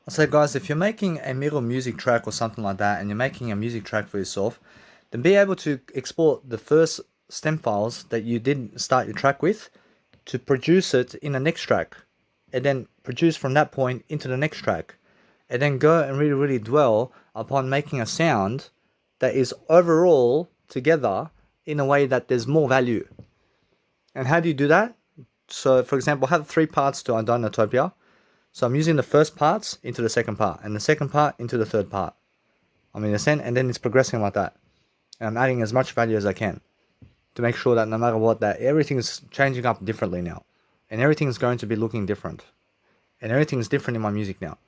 So guys, if you're making a middle music track or something like that, and you're making a music track for yourself, then be able to export the first stem files that you did start your track with to produce it in the next track, and then produce from that point into the next track, and then go and really dwell upon making a sound that is overall together in a way that there's more value. And how do you do that? So for example, I have three parts to Dinotopia. So I'm using the first parts into the second part, and the second part into the third part. And then it's progressing like that. And I'm adding as much value as I can to make sure that no matter what, that everything is changing up differently now. And everything is going to be looking different. And everything is different in my music now.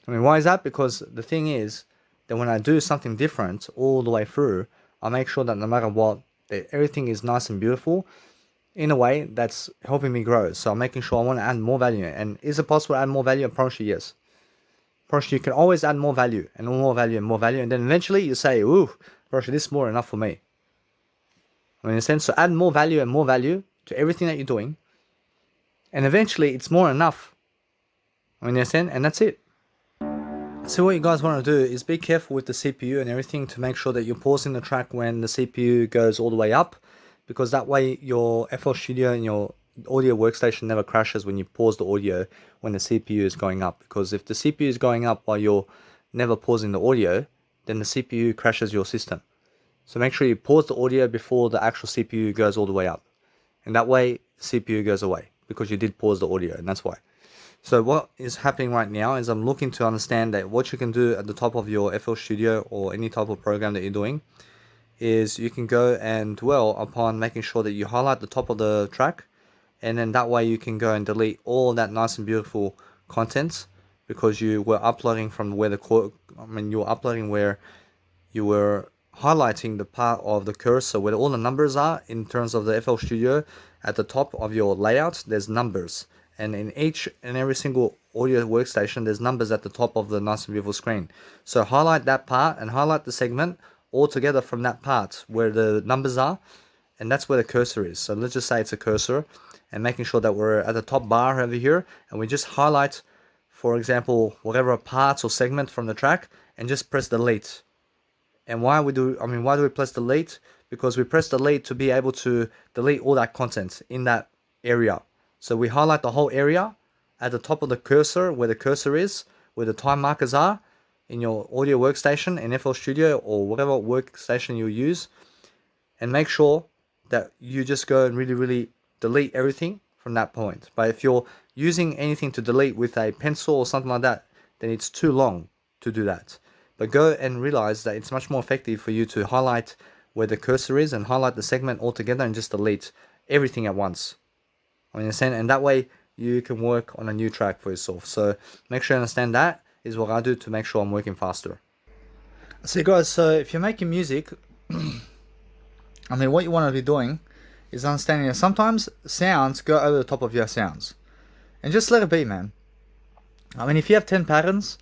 Why is that? Because the thing is that when I do something different all the way through, I make sure that no matter what, that everything is nice and beautiful in a way that's helping me grow. So I'm making sure I want to add more value. And is it possible to add more value? I promise you, yes. Promise you can always add more value and more value and more value. And then eventually you say, ooh, promise you, this is more enough for me. In a sense, so add more value to everything that you're doing. And eventually it's more enough. In a sense, and that's it. So what you guys want to do is be careful with the CPU and everything to make sure that you're pausing the track when the CPU goes all the way up, because that way your FL Studio and your audio workstation never crashes when you pause the audio when the CPU is going up. Because if the CPU is going up while you're never pausing the audio, then the CPU crashes your system. So make sure you pause the audio before the actual CPU goes all the way up. And that way the CPU goes away because you did pause the audio, and that's why. So what is happening right now is I'm looking to understand that what you can do at the top of your FL Studio or any type of program that you're doing is you can go and dwell upon making sure that you highlight the top of the track, and then that way you can go and delete all that nice and beautiful content because you were uploading from where you were uploading where you were highlighting the part of the cursor where all the numbers are in terms of the FL Studio. At the top of your layout there's numbers, and in each and every single audio workstation there's numbers at the top of the nice and beautiful screen. So highlight that part and highlight the segment all together from that part where the numbers are, and that's where the cursor is. So let's just say it's a cursor, and making sure that we're at the top bar over here, and we just highlight, for example, whatever parts or segment from the track, and just press delete. And why do we press delete? Because we press delete to be able to delete all that content in that area. So we highlight the whole area at the top of the cursor, where the cursor is, where the time markers are in your audio workstation in FL Studio or whatever workstation you use, and make sure that you just go and really delete everything from that point. But if you're using anything to delete with a pencil or something like that, then it's too long to do that. But go and realize that it's much more effective for you to highlight where the cursor is and highlight the segment altogether and just delete everything at once. And that way you can work on a new track for yourself. So make sure you understand that is what I do to make sure I'm working faster. So guys, so if you're making music, what you want to be doing is understanding that sometimes sounds go over the top of your sounds. And just let it be, man. If you have 10 patterns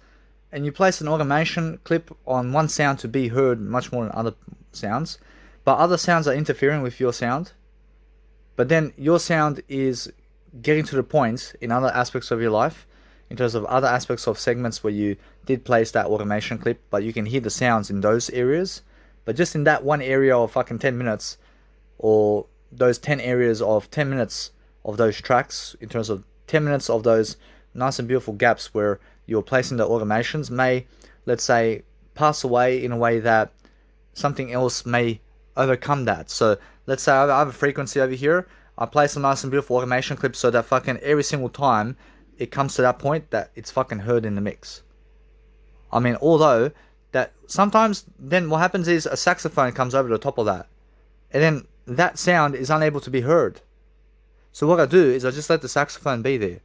and you place an automation clip on one sound to be heard much more than other sounds, but other sounds are interfering with your sound, but then your sound is getting to the point in other aspects of your life, in terms of other aspects of segments where you did place that automation clip, but you can hear the sounds in those areas, but just in that one area of fucking 10 minutes, or those 10 areas of 10 minutes of those tracks, in terms of 10 minutes of those nice and beautiful gaps where you're placing the automations may, let's say, pass away in a way that something else may overcome that. So let's say I have a frequency over here, I place a nice and beautiful automation clip so that fucking every single time it comes to that point that it's fucking heard in the mix. Although that sometimes then what happens is a saxophone comes over the top of that, and then that sound is unable to be heard. So what I do is I just let the saxophone be there.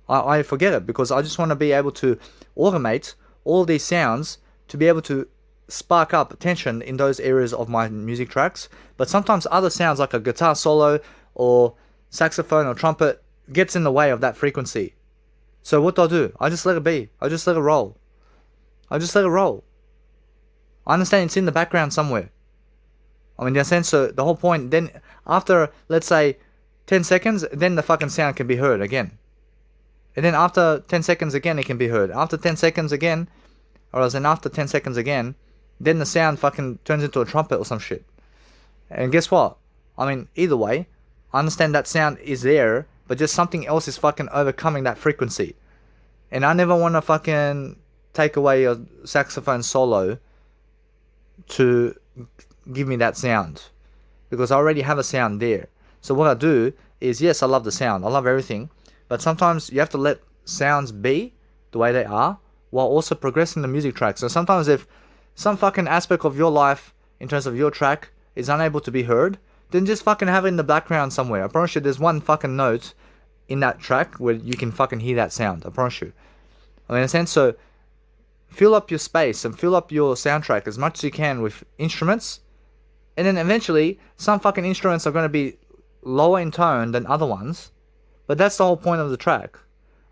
I forget it because I just want to be able to automate all these sounds to be able to spark up tension in those areas of my music tracks. But sometimes other sounds like a guitar solo or saxophone or trumpet gets in the way of that frequency. So what do? I just let it be. I just let it roll. I understand it's in the background somewhere. So the whole point, then after, let's say, 10 seconds, then the fucking sound can be heard again. And then after 10 seconds again, it can be heard. After 10 seconds again, or else then after 10 seconds again, then the sound fucking turns into a trumpet or some shit. And guess what? I mean, either way, I understand that sound is there, but just something else is fucking overcoming that frequency. And I never want to fucking take away a saxophone solo to give me that sound, because I already have a sound there. So what I do is, yes, I love the sound, I love everything, but sometimes you have to let sounds be the way they are while also progressing the music track. So sometimes if some fucking aspect of your life in terms of your track is unable to be heard, then just fucking have it in the background somewhere. I promise you there's one fucking note in that track where you can fucking hear that sound. I promise you. I mean, in a sense, so fill up your space and fill up your soundtrack as much as you can with instruments, and then eventually some fucking instruments are going to be lower in tone than other ones, but that's the whole point of the track.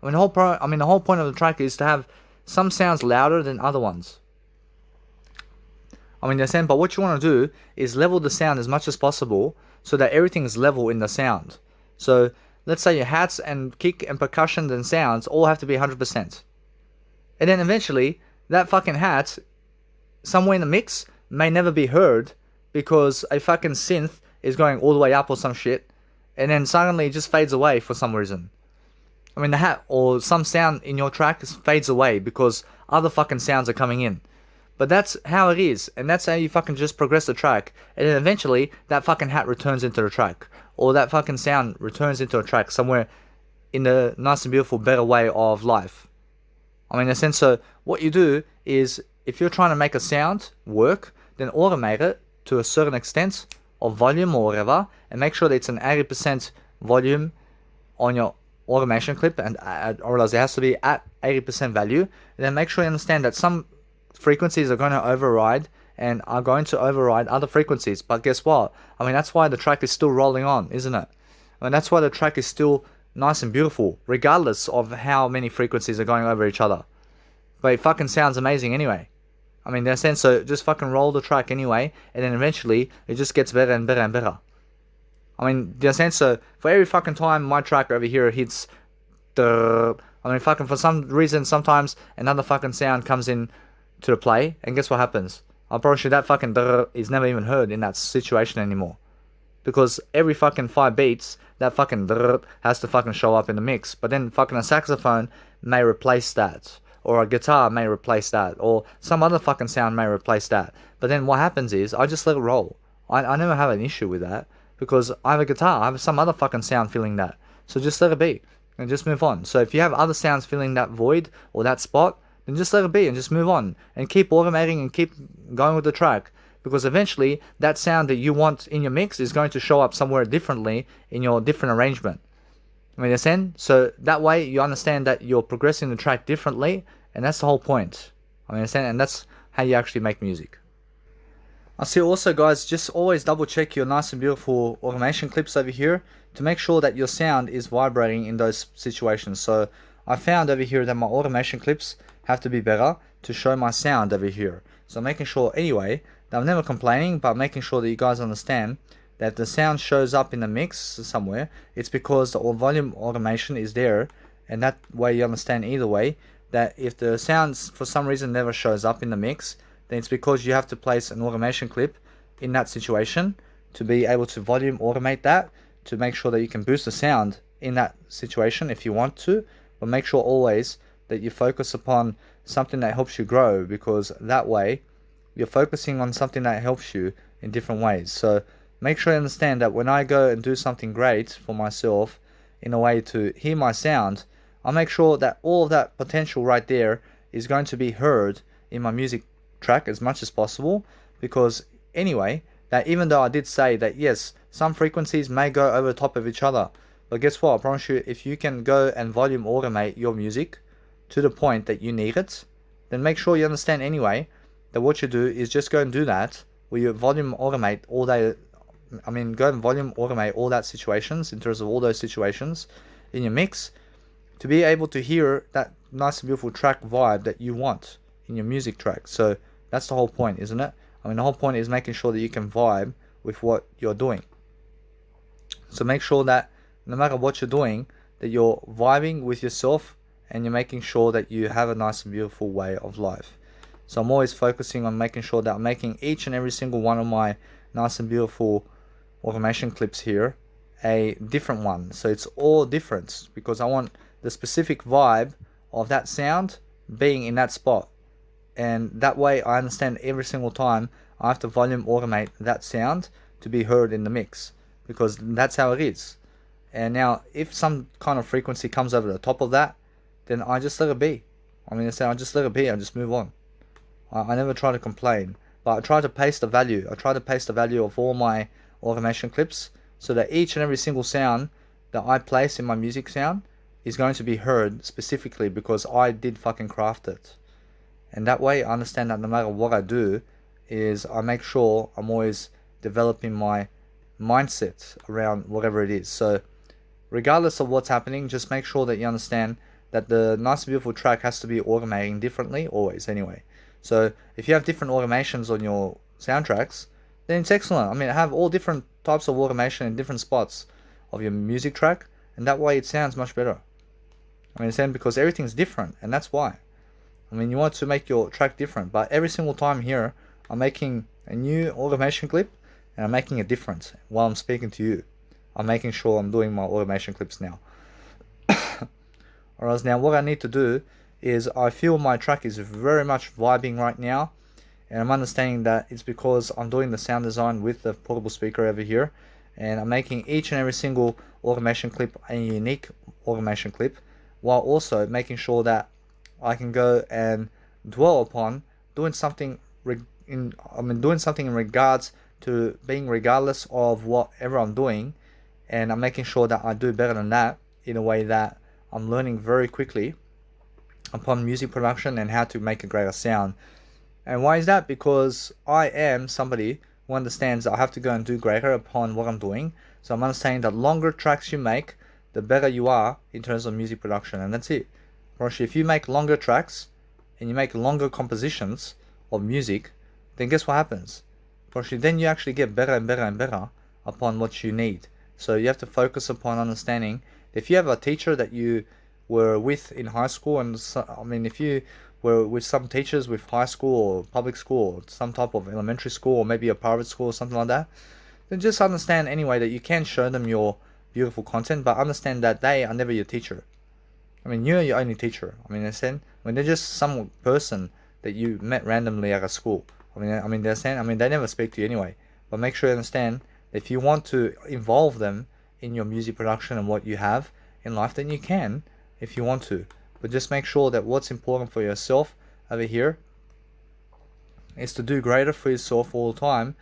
I mean, the whole point of the track is to have some sounds louder than other ones. I mean, but what you want to do is level the sound as much as possible so that everything is level in the sound. So let's say your hats and kick and percussion and sounds all have to be 100%. And then eventually, that fucking hat, somewhere in the mix, may never be heard because a fucking synth is going all the way up or some shit, and then suddenly it just fades away for some reason. I mean, the hat or some sound in your track fades away because other fucking sounds are coming in. But that's how it is, and that's how you fucking just progress the track, and then eventually that fucking hat returns into the track, or that fucking sound returns into a track somewhere in the nice and beautiful better way of life. I mean, in a sense, so what you do is, if you're trying to make a sound work, then automate it to a certain extent of volume or whatever, and make sure that it's an 80% volume on your automation clip, and or else it has to be at 80% value, and then make sure you understand that some frequencies are going to override and are going to override other frequencies. But guess what? I mean, that's why the track is still rolling on, isn't it? I mean, that's why the track is still nice and beautiful, regardless of how many frequencies are going over each other. But it fucking sounds amazing anyway. I mean, in a sense, so just fucking roll the track anyway, and then eventually it just gets better and better and better. I mean, in a sense, so for every fucking time my track over here hits the, I mean, fucking for some reason, sometimes another fucking sound comes in to the play, and guess what happens? I promise you that fucking is never even heard in that situation anymore. Because every fucking 5 beats, that fucking has to fucking show up in the mix. But then fucking a saxophone may replace that, or a guitar may replace that, or some other fucking sound may replace that. But then what happens is, I just let it roll. I never have an issue with that, because I have a guitar, I have some other fucking sound filling that. So just let it be, and just move on. So if you have other sounds filling that void, or that spot, then just let it be and just move on and keep automating and keep going with the track, because eventually that sound that you want in your mix is going to show up somewhere differently in your different arrangement. I mean, understand? So that way you understand that you're progressing the track differently, and that's the whole point. I mean, understand? And that's how you actually make music. I see also, guys, just always double check your nice and beautiful automation clips over here to make sure that your sound is vibrating in those situations. So I found over here that my automation clips have to be better to show my sound over here. So making sure anyway that I'm never complaining, but making sure that you guys understand that if the sound shows up in the mix somewhere, it's because the volume automation is there, and that way you understand either way that if the sound for some reason never shows up in the mix, then it's because you have to place an automation clip in that situation to be able to volume automate that, to make sure that you can boost the sound in that situation if you want to, but make sure always that you focus upon something that helps you grow, because that way you're focusing on something that helps you in different ways. So make sure you understand that when I go and do something great for myself in a way to hear my sound, I'll make sure that all of that potential right there is going to be heard in my music track as much as possible, because anyway, that even though I did say that yes, some frequencies may go over the top of each other, but guess what? I promise you, if you can go and volume automate your music to the point that you need it, then make sure you understand anyway that what you do is just go and do that, where you volume automate all that. I mean, go and volume automate all that situations in terms of all those situations in your mix to be able to hear that nice and beautiful track vibe that you want in your music track. So that's the whole point, isn't it? I mean, the whole point is making sure that you can vibe with what you're doing. So make sure that no matter what you're doing, that you're vibing with yourself and you're making sure that you have a nice and beautiful way of life. So I'm always focusing on making sure that I'm making each and every single one of my nice and beautiful automation clips here a different one. So it's all different because I want the specific vibe of that sound being in that spot. And that way I understand every single time I have to volume automate that sound to be heard in the mix, because that's how it is. And now if some kind of frequency comes over the top of that, then I just let it be. I just let it be, I just move on. I never try to complain, but I try to paste the value. I try to paste the value of all my automation clips so that each and every single sound that I place in my music sound is going to be heard specifically because I did fucking craft it. And that way I understand that no matter what I do, is I make sure I'm always developing my mindset around whatever it is. So regardless of what's happening, just make sure that you understand that the nice and beautiful track has to be automating differently always anyway. So if you have different automations on your soundtracks, then it's excellent. I mean, have all different types of automation in different spots of your music track, and that way it sounds much better. I mean, because everything's different, and that's why. I mean, you want to make your track different, but every single time here, I'm making a new automation clip, and I'm making a difference while I'm speaking to you. I'm making sure I'm doing my automation clips now. Or else now what I need to do is I feel my track is very much vibing right now, and I'm understanding that it's because I'm doing the sound design with the portable speaker over here, and I'm making each and every single automation clip a unique automation clip, while also making sure that I can go and dwell upon doing something doing something in regards to being regardless of whatever I'm doing, and I'm making sure that I do better than that in a way that I'm learning very quickly upon music production and how to make a greater sound. And why is that? Because I am somebody who understands I have to go and do greater upon what I'm doing. So I'm understanding that longer tracks you make, the better you are in terms of music production, and that's it. Roshi, if you make longer tracks and you make longer compositions of music, then guess what happens? Roshi, then you actually get better and better and better upon what you need. So you have to focus upon understanding if you have a teacher that you were with in high school, and if you were with some teachers with high school or public school or some type of elementary school or maybe a private school or something like that, then just understand anyway that you can show them your beautiful content, but understand that they are never your teacher. I mean, you're your only teacher. They're just some person that you met randomly at a school. They never speak to you anyway. But make sure you understand that if you want to involve them in your music production and what you have in life, then you can, if you want to. But just make sure that what's important for yourself over here is to do greater for yourself all the time,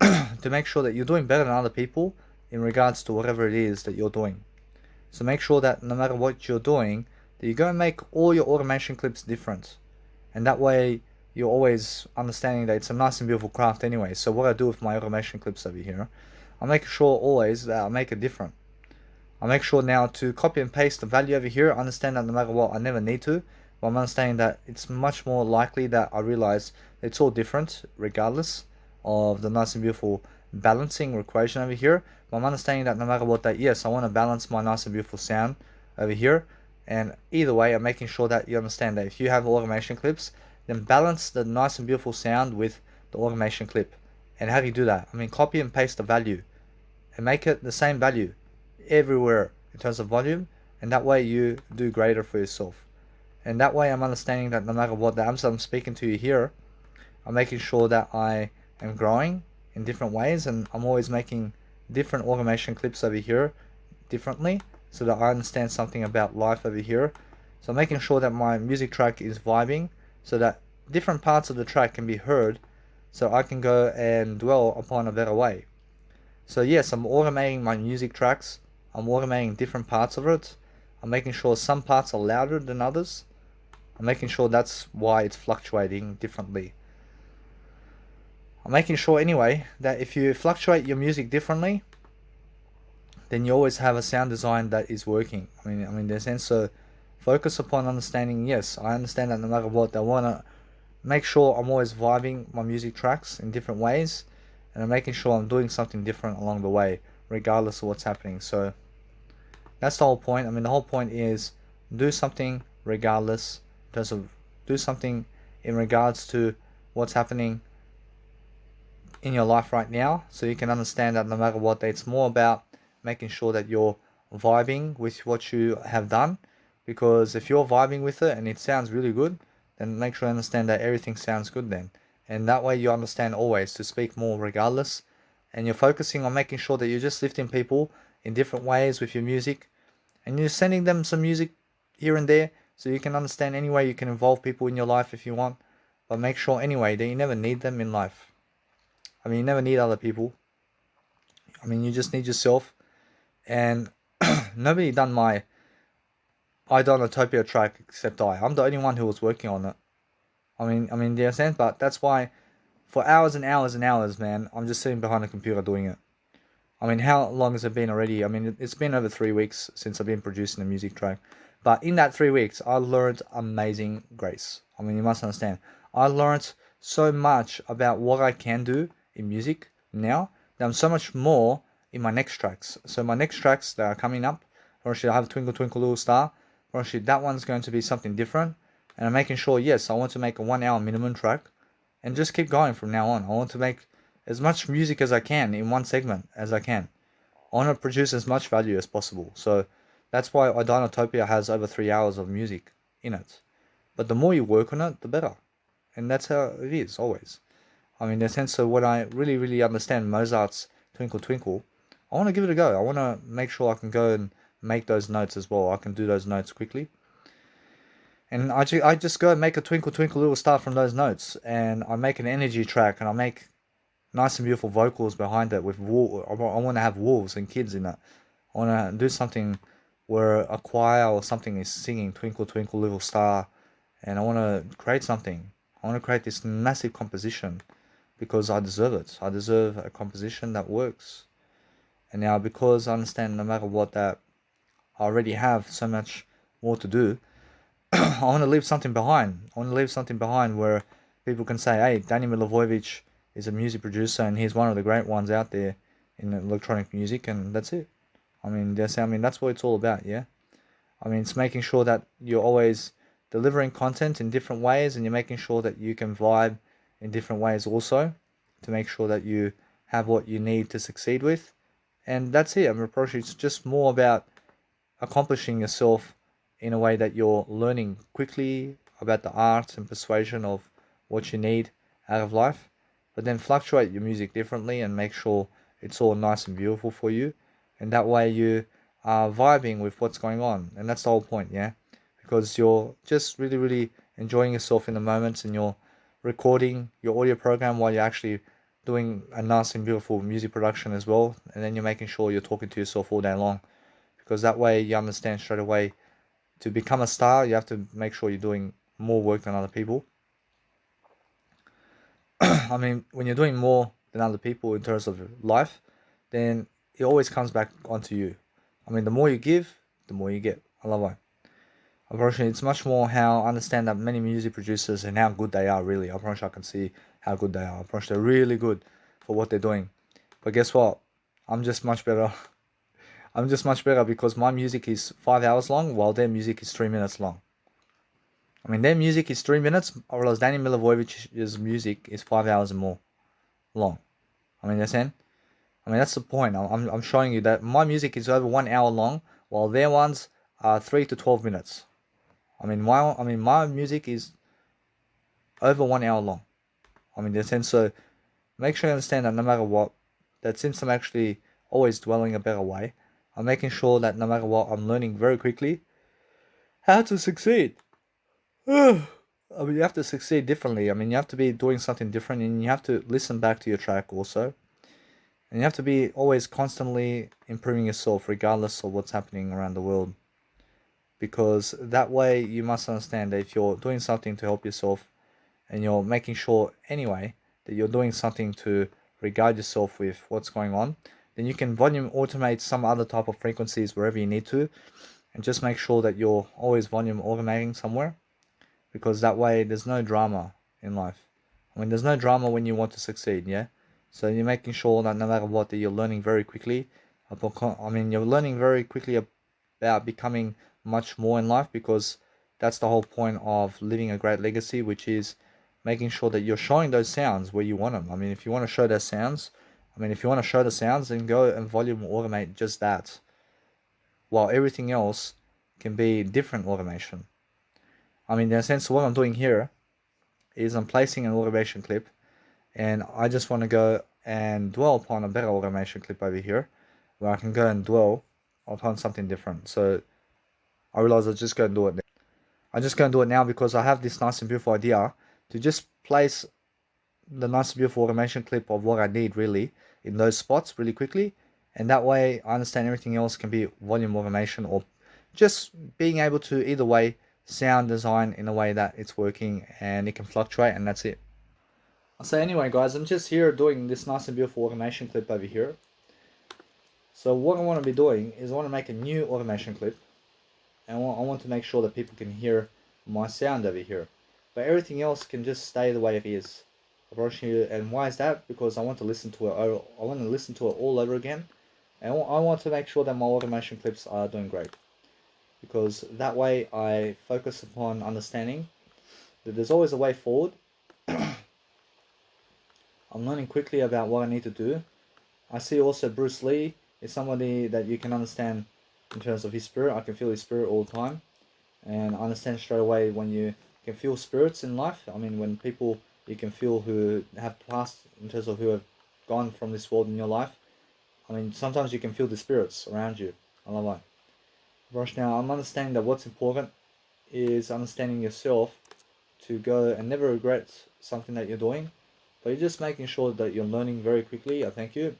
to make sure that you're doing better than other people in regards to whatever it is that you're doing. So make sure that no matter what you're doing, that you go and make all your automation clips different. And that way you're always understanding that it's a nice and beautiful craft anyway. So what I do with my automation clips over here, I make sure always that I make it different. I make sure now to copy and paste the value over here. I understand that no matter what, I never need to. But I'm understanding that it's much more likely that I realize it's all different regardless of the nice and beautiful balancing equation over here. But I'm understanding that no matter what, that yes, I want to balance my nice and beautiful sound over here. And either way, I'm making sure that you understand that if you have automation clips, then balance the nice and beautiful sound with the automation clip. And how do you do that? Copy and paste the value and make it the same value everywhere in terms of volume, and that way you do greater for yourself. And that way I'm understanding that no matter what the I'm speaking to you here, I'm making sure that I am growing in different ways, and I'm always making different automation clips over here differently so that I understand something about life over here. So I'm making sure that my music track is vibing so that different parts of the track can be heard, so I can go and dwell upon a better way. So yes, I'm automating my music tracks. I'm automating different parts of it. I'm making sure some parts are louder than others. I'm making sure that's why it's fluctuating differently. I'm making sure anyway that if you fluctuate your music differently, then you always have a sound design that is working. There's sense. So focus upon understanding, yes, I understand that no matter what, I want to make sure I'm always vibing my music tracks in different ways, and I'm making sure I'm doing something different along the way, regardless of what's happening. So that's the whole point. The whole point is do something regardless, in terms of do something in regards to what's happening in your life right now, so you can understand that no matter what, it's more about making sure that you're vibing with what you have done. Because if you're vibing with it and it sounds really good, then make sure you understand that everything sounds good then. And that way you understand always to speak more regardless. And you're focusing on making sure that you're just lifting people in different ways with your music. And you're sending them some music here and there so you can understand any way you can involve people in your life if you want. But make sure anyway that you never need them in life. I mean, you never need other people. I mean, you just need yourself. And nobody done my I done a Topia track except I. I'm the only one who was working on it. Do you understand? But that's why, for hours and hours and hours, man, I'm just sitting behind a computer doing it. I mean, how long has it been already? I mean, it's been over 3 weeks since I've been producing a music track. But in that 3 weeks, I learned amazing grace. I mean, you must understand. I learned so much about what I can do in music now. That I'm so much more in my next tracks. So my next tracks that are coming up, or should I have Twinkle Twinkle Little Star, or should that one's going to be something different. And I'm making sure, yes, I want to make a 1 hour minimum track, and just keep going from now on. I want to make as much music as I can in one segment as I can. I want to produce as much value as possible. So that's why Idonotopia has over 3 hours of music in it. But the more you work on it, the better. And that's how it is always. I mean, in the sense of when I really, really understand Mozart's Twinkle Twinkle, I want to give it a go. I want to make sure I can go and make those notes as well. I can do those notes quickly. And I just go and make a Twinkle Twinkle Little Star from those notes. And I make an energy track and I make nice and beautiful vocals behind it with I want to have wolves and kids in it. I want to do something where a choir or something is singing Twinkle Twinkle Little Star, and I want to create something. I want to create this massive composition because I deserve it. I deserve a composition that works. And now, because I understand no matter what, that I already have so much more to do, I want to leave something behind. I want to leave something behind where people can say, hey, Danny Milivojevic is a music producer and he's one of the great ones out there in electronic music, and that's it. That's what it's all about, yeah? I mean, it's making sure that you're always delivering content in different ways, and you're making sure that you can vibe in different ways also to make sure that you have what you need to succeed with. And that's it. It's just more about accomplishing yourself in a way that you're learning quickly about the art and persuasion of what you need out of life, but then fluctuate your music differently and make sure it's all nice and beautiful for you. And that way you are vibing with what's going on. And that's the whole point, yeah? Because you're just really, really enjoying yourself in the moments, and you're recording your audio program while you're actually doing a nice and beautiful music production as well. And then you're making sure you're talking to yourself all day long. Because that way you understand straight away, to become a star, you have to make sure you're doing more work than other people. I mean, when you're doing more than other people in terms of life, then it always comes back onto you. I mean, the more you give, the more you get. I love it. Unfortunately, it's much more how I understand that many music producers and how good they are, really. Unfortunately, I can see how good they are. Unfortunately, they're really good for what they're doing. But guess what? I'm just much better. I'm just much better because my music is 5 hours long, while their music is 3 minutes long. I mean, their music is 3 minutes, whereas Danny Milivojevic's music is 5 hours and more long. I mean, that's the point. I'm showing you that my music is over 1 hour long, while their ones are 3 to 12 minutes. My music is over 1 hour long. So make sure you understand that no matter what, that since I'm actually always dwelling a better way, I'm making sure that no matter what, I'm learning very quickly how to succeed. You have to succeed differently. You have to be doing something different, and you have to listen back to your track also. And you have to be always constantly improving yourself regardless of what's happening around the world. Because that way you must understand that if you're doing something to help yourself, and you're making sure anyway that you're doing something to regard yourself with what's going on, then you can volume automate some other type of frequencies wherever you need to, and just make sure that you're always volume automating somewhere, because that way there's no drama in life. There's no drama when you want to succeed, yeah? So you're making sure that no matter what, that you're learning very quickly. You're learning very quickly about becoming much more in life, because that's the whole point of living a great legacy, which is making sure that you're showing those sounds where you want them. I mean, if you want to show those sounds, if you want to show the sounds, then go and volume automate just that, while everything else can be different automation. In a sense, what I'm doing here is I'm placing an automation clip, and I just want to go and dwell upon a better automation clip over here, where I can go and dwell upon something different. So I realize I'll just go and do it now. I'm just going to do it now because I have this nice and beautiful idea to just place the nice and beautiful automation clip of what I need really in those spots really quickly, and that way I understand everything else can be volume automation, or just being able to either way sound design in a way that it's working and it can fluctuate, and that's it. So anyway guys, I'm just here doing this nice and beautiful automation clip over here. So what I want to be doing is I want to make a new automation clip, and I want to make sure that people can hear my sound over here, but everything else can just stay the way it is. And why is that? Because I want to listen to it. I want to listen to it all over again, and I want to make sure that my automation clips are doing great, because that way I focus upon understanding that there's always a way forward. I'm learning quickly about what I need to do. I see also Bruce Lee is somebody that you can understand in terms of his spirit. I can feel his spirit all the time, and I understand straight away when you can feel spirits in life. When people you can feel who have passed, in terms of who have gone from this world in your life. Sometimes you can feel the spirits around you. I love that. Right now, I'm understanding that what's important is understanding yourself to go and never regret something that you're doing, but you're just making sure that you're learning very quickly. I thank you.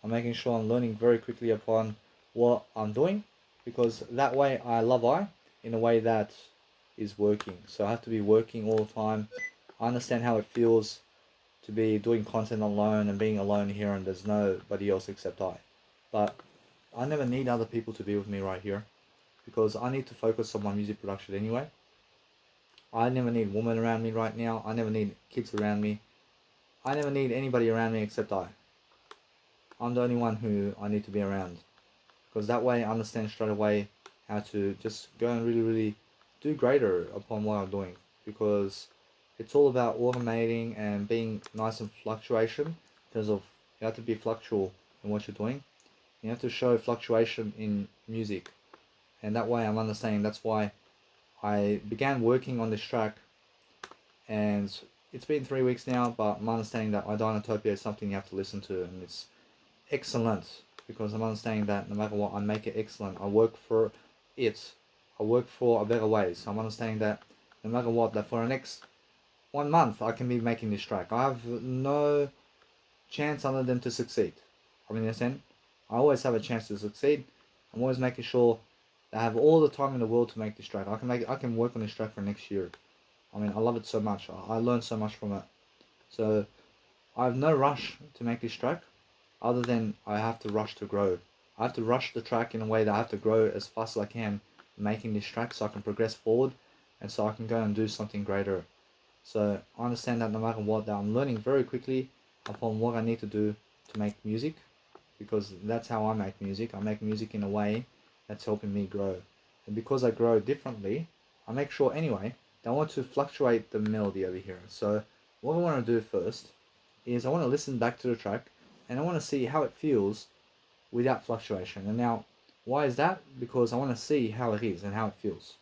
I'm making sure I'm learning very quickly upon what I'm doing, because that way I love I in a way that is working. So I have to be working all the time. I understand how it feels to be doing content alone and being alone here, and there's nobody else except I. But I never need other people to be with me right here, because I need to focus on my music production anyway. I never need women around me right now. I never need kids around me. I never need anybody around me except I. I'm the only one who I need to be around, because that way I understand straight away how to just go and really do greater upon what I'm doing, because it's all about automating and being nice and fluctuation, in terms of you have to be fluctual in what you're doing. You have to show fluctuation in music, and that way I'm understanding that's why I began working on this track, and it's been 3 weeks now, but I'm understanding that Idinotopia is something you have to listen to, and it's excellent, because I'm understanding that no matter what, I make it excellent. I work for it. I work for a better way. So I'm understanding that no matter what, that for the next 1 month I can be making this track. I have no chance other than to succeed. I always have a chance to succeed. I'm always making sure that I have all the time in the world to make this track. I can work on this track for next year. I love it so much. I learned so much from it. So I have no rush to make this track, other than I have to rush to grow. I have to rush the track in a way that I have to grow as fast as I can making this track, so I can progress forward, and so I can go and do something greater. So I understand that no matter what, that I'm learning very quickly upon what I need to do to make music, because that's how I make music. I make music in a way that's helping me grow. And because I grow differently, I make sure anyway that I want to fluctuate the melody over here. So what I want to do first is I want to listen back to the track, and I want to see how it feels without fluctuation. And now, why is that? Because I want to see how it is and how it feels.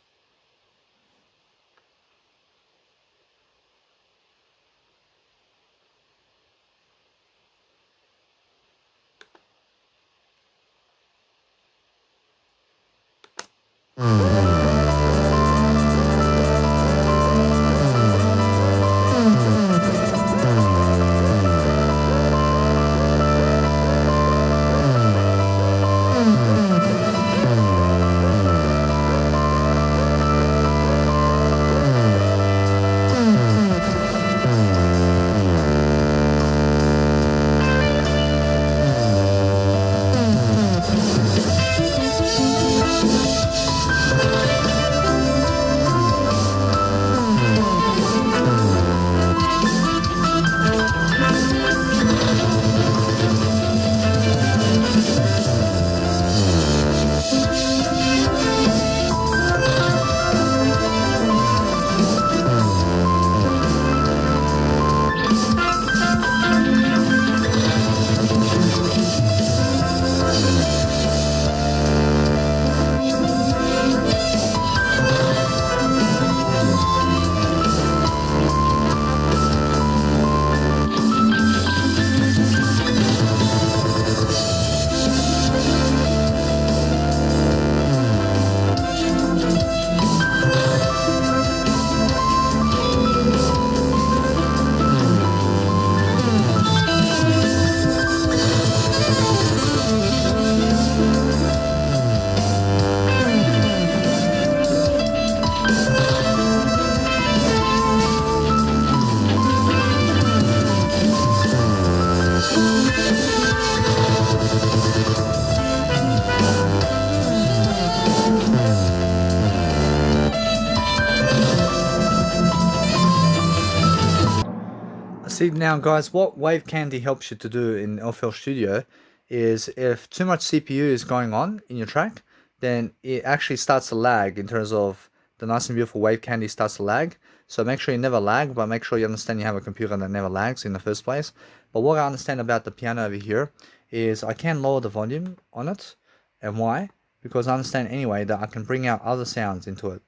See now guys, what Wave Candy helps you to do in FL Studio is if too much CPU is going on in your track, then it actually starts to lag in terms of the nice and beautiful Wave Candy starts to lag. So make sure you never lag, but make sure you understand you have a computer that never lags in the first place. But what I understand about the piano over here is I can lower the volume on it. And why? Because I understand anyway that I can bring out other sounds into it.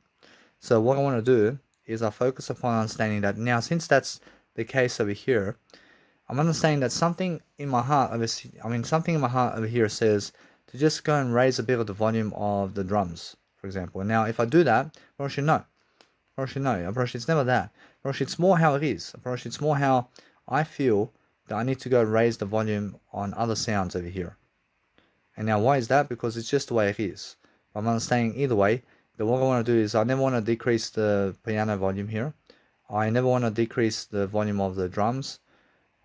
So what I want to do is I focus upon understanding that now, since that's the case over here, I'm understanding that something in my heart over here says to just go and raise a bit of the volume of the drums, for example. Now, if I do that, Roshi, no. Roshi, it's never that. Roshi, it's more how it is. Roshi, it's more how I feel that I need to go raise the volume on other sounds over here. And now, why is that? Because it's just the way it is. I'm understanding either way that what I want to do is I never want to decrease the piano volume here. I never want to decrease the volume of the drums.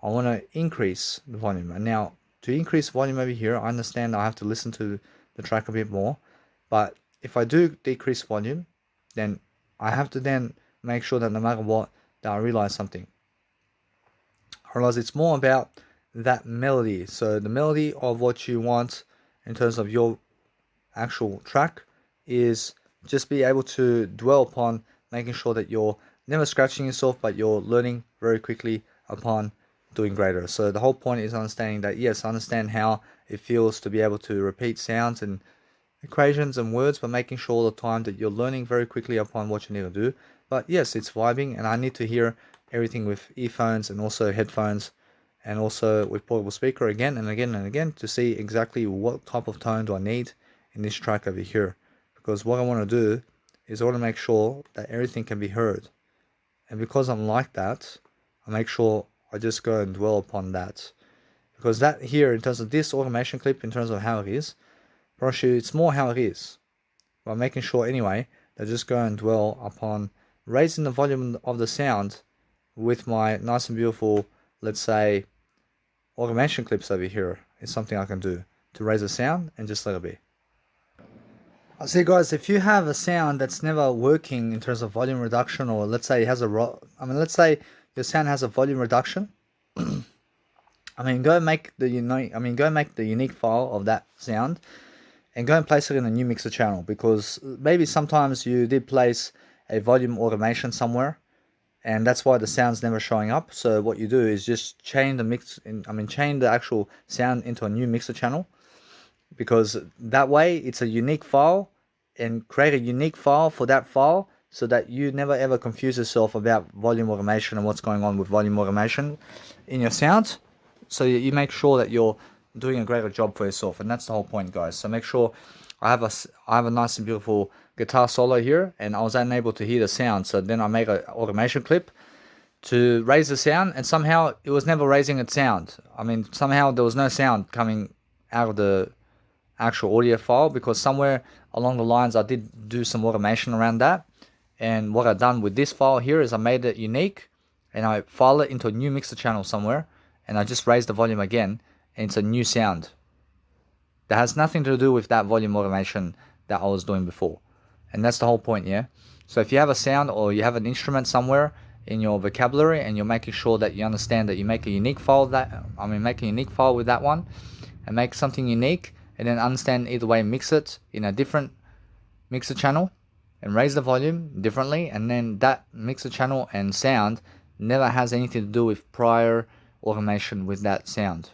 I want to increase the volume. And now, to increase volume over here, I understand I have to listen to the track a bit more. But if I do decrease volume, then I have to then make sure that no matter what, that I realize something. I realize it's more about that melody. So the melody of what you want in terms of your actual track is just be able to dwell upon making sure that you're never scratching yourself, but you're learning very quickly upon doing greater. So the whole point is understanding that, yes, I understand how it feels to be able to repeat sounds and equations and words, but making sure all the time that you're learning very quickly upon what you need to do. But yes, it's vibing, and I need to hear everything with earphones and also headphones, and also with portable speaker again and again and again to see exactly what type of tone do I need in this track over here. Because what I want to do is I want to make sure that everything can be heard. And because I'm like that, I make sure I just go and dwell upon that. Because that here, in terms of this automation clip, in terms of how it is, it's more how it is. But making sure anyway, that just go and dwell upon raising the volume of the sound with my nice and beautiful, let's say, automation clips over here is something I can do to raise the sound and just let it be. I see guys, if you have a sound that's never working in terms of volume reduction, or let's say it has let's say your sound has a volume reduction, go make the unique file of that sound and go and place it in a new mixer channel, because maybe sometimes you did place a volume automation somewhere and that's why the sound's never showing up. So what you do is just chain the actual sound into a new mixer channel, because that way it's a unique file, and create a unique file for that file so that you never ever confuse yourself about volume automation and what's going on with volume automation in your sound. So you make sure that you're doing a greater job for yourself, and that's the whole point, guys. So make sure I have a nice and beautiful guitar solo here, and I was unable to hear the sound, so then I make an automation clip to raise the sound, and somehow it was never raising its sound. Somehow there was no sound coming out of the actual audio file, because somewhere along the lines I did do some automation around that. And what I've done with this file here is I made it unique, and I file it into a new mixer channel somewhere, and I just raise the volume again, and it's a new sound that has nothing to do with that volume automation that I was doing before. And that's the whole point, yeah? So if you have a sound or you have an instrument somewhere in your vocabulary, and you're making sure that you understand that you make a unique file make a unique file with that one, and make something unique, and then understand either way, mix it in a different mixer channel and raise the volume differently, and then that mixer channel and sound never has anything to do with prior automation with that sound.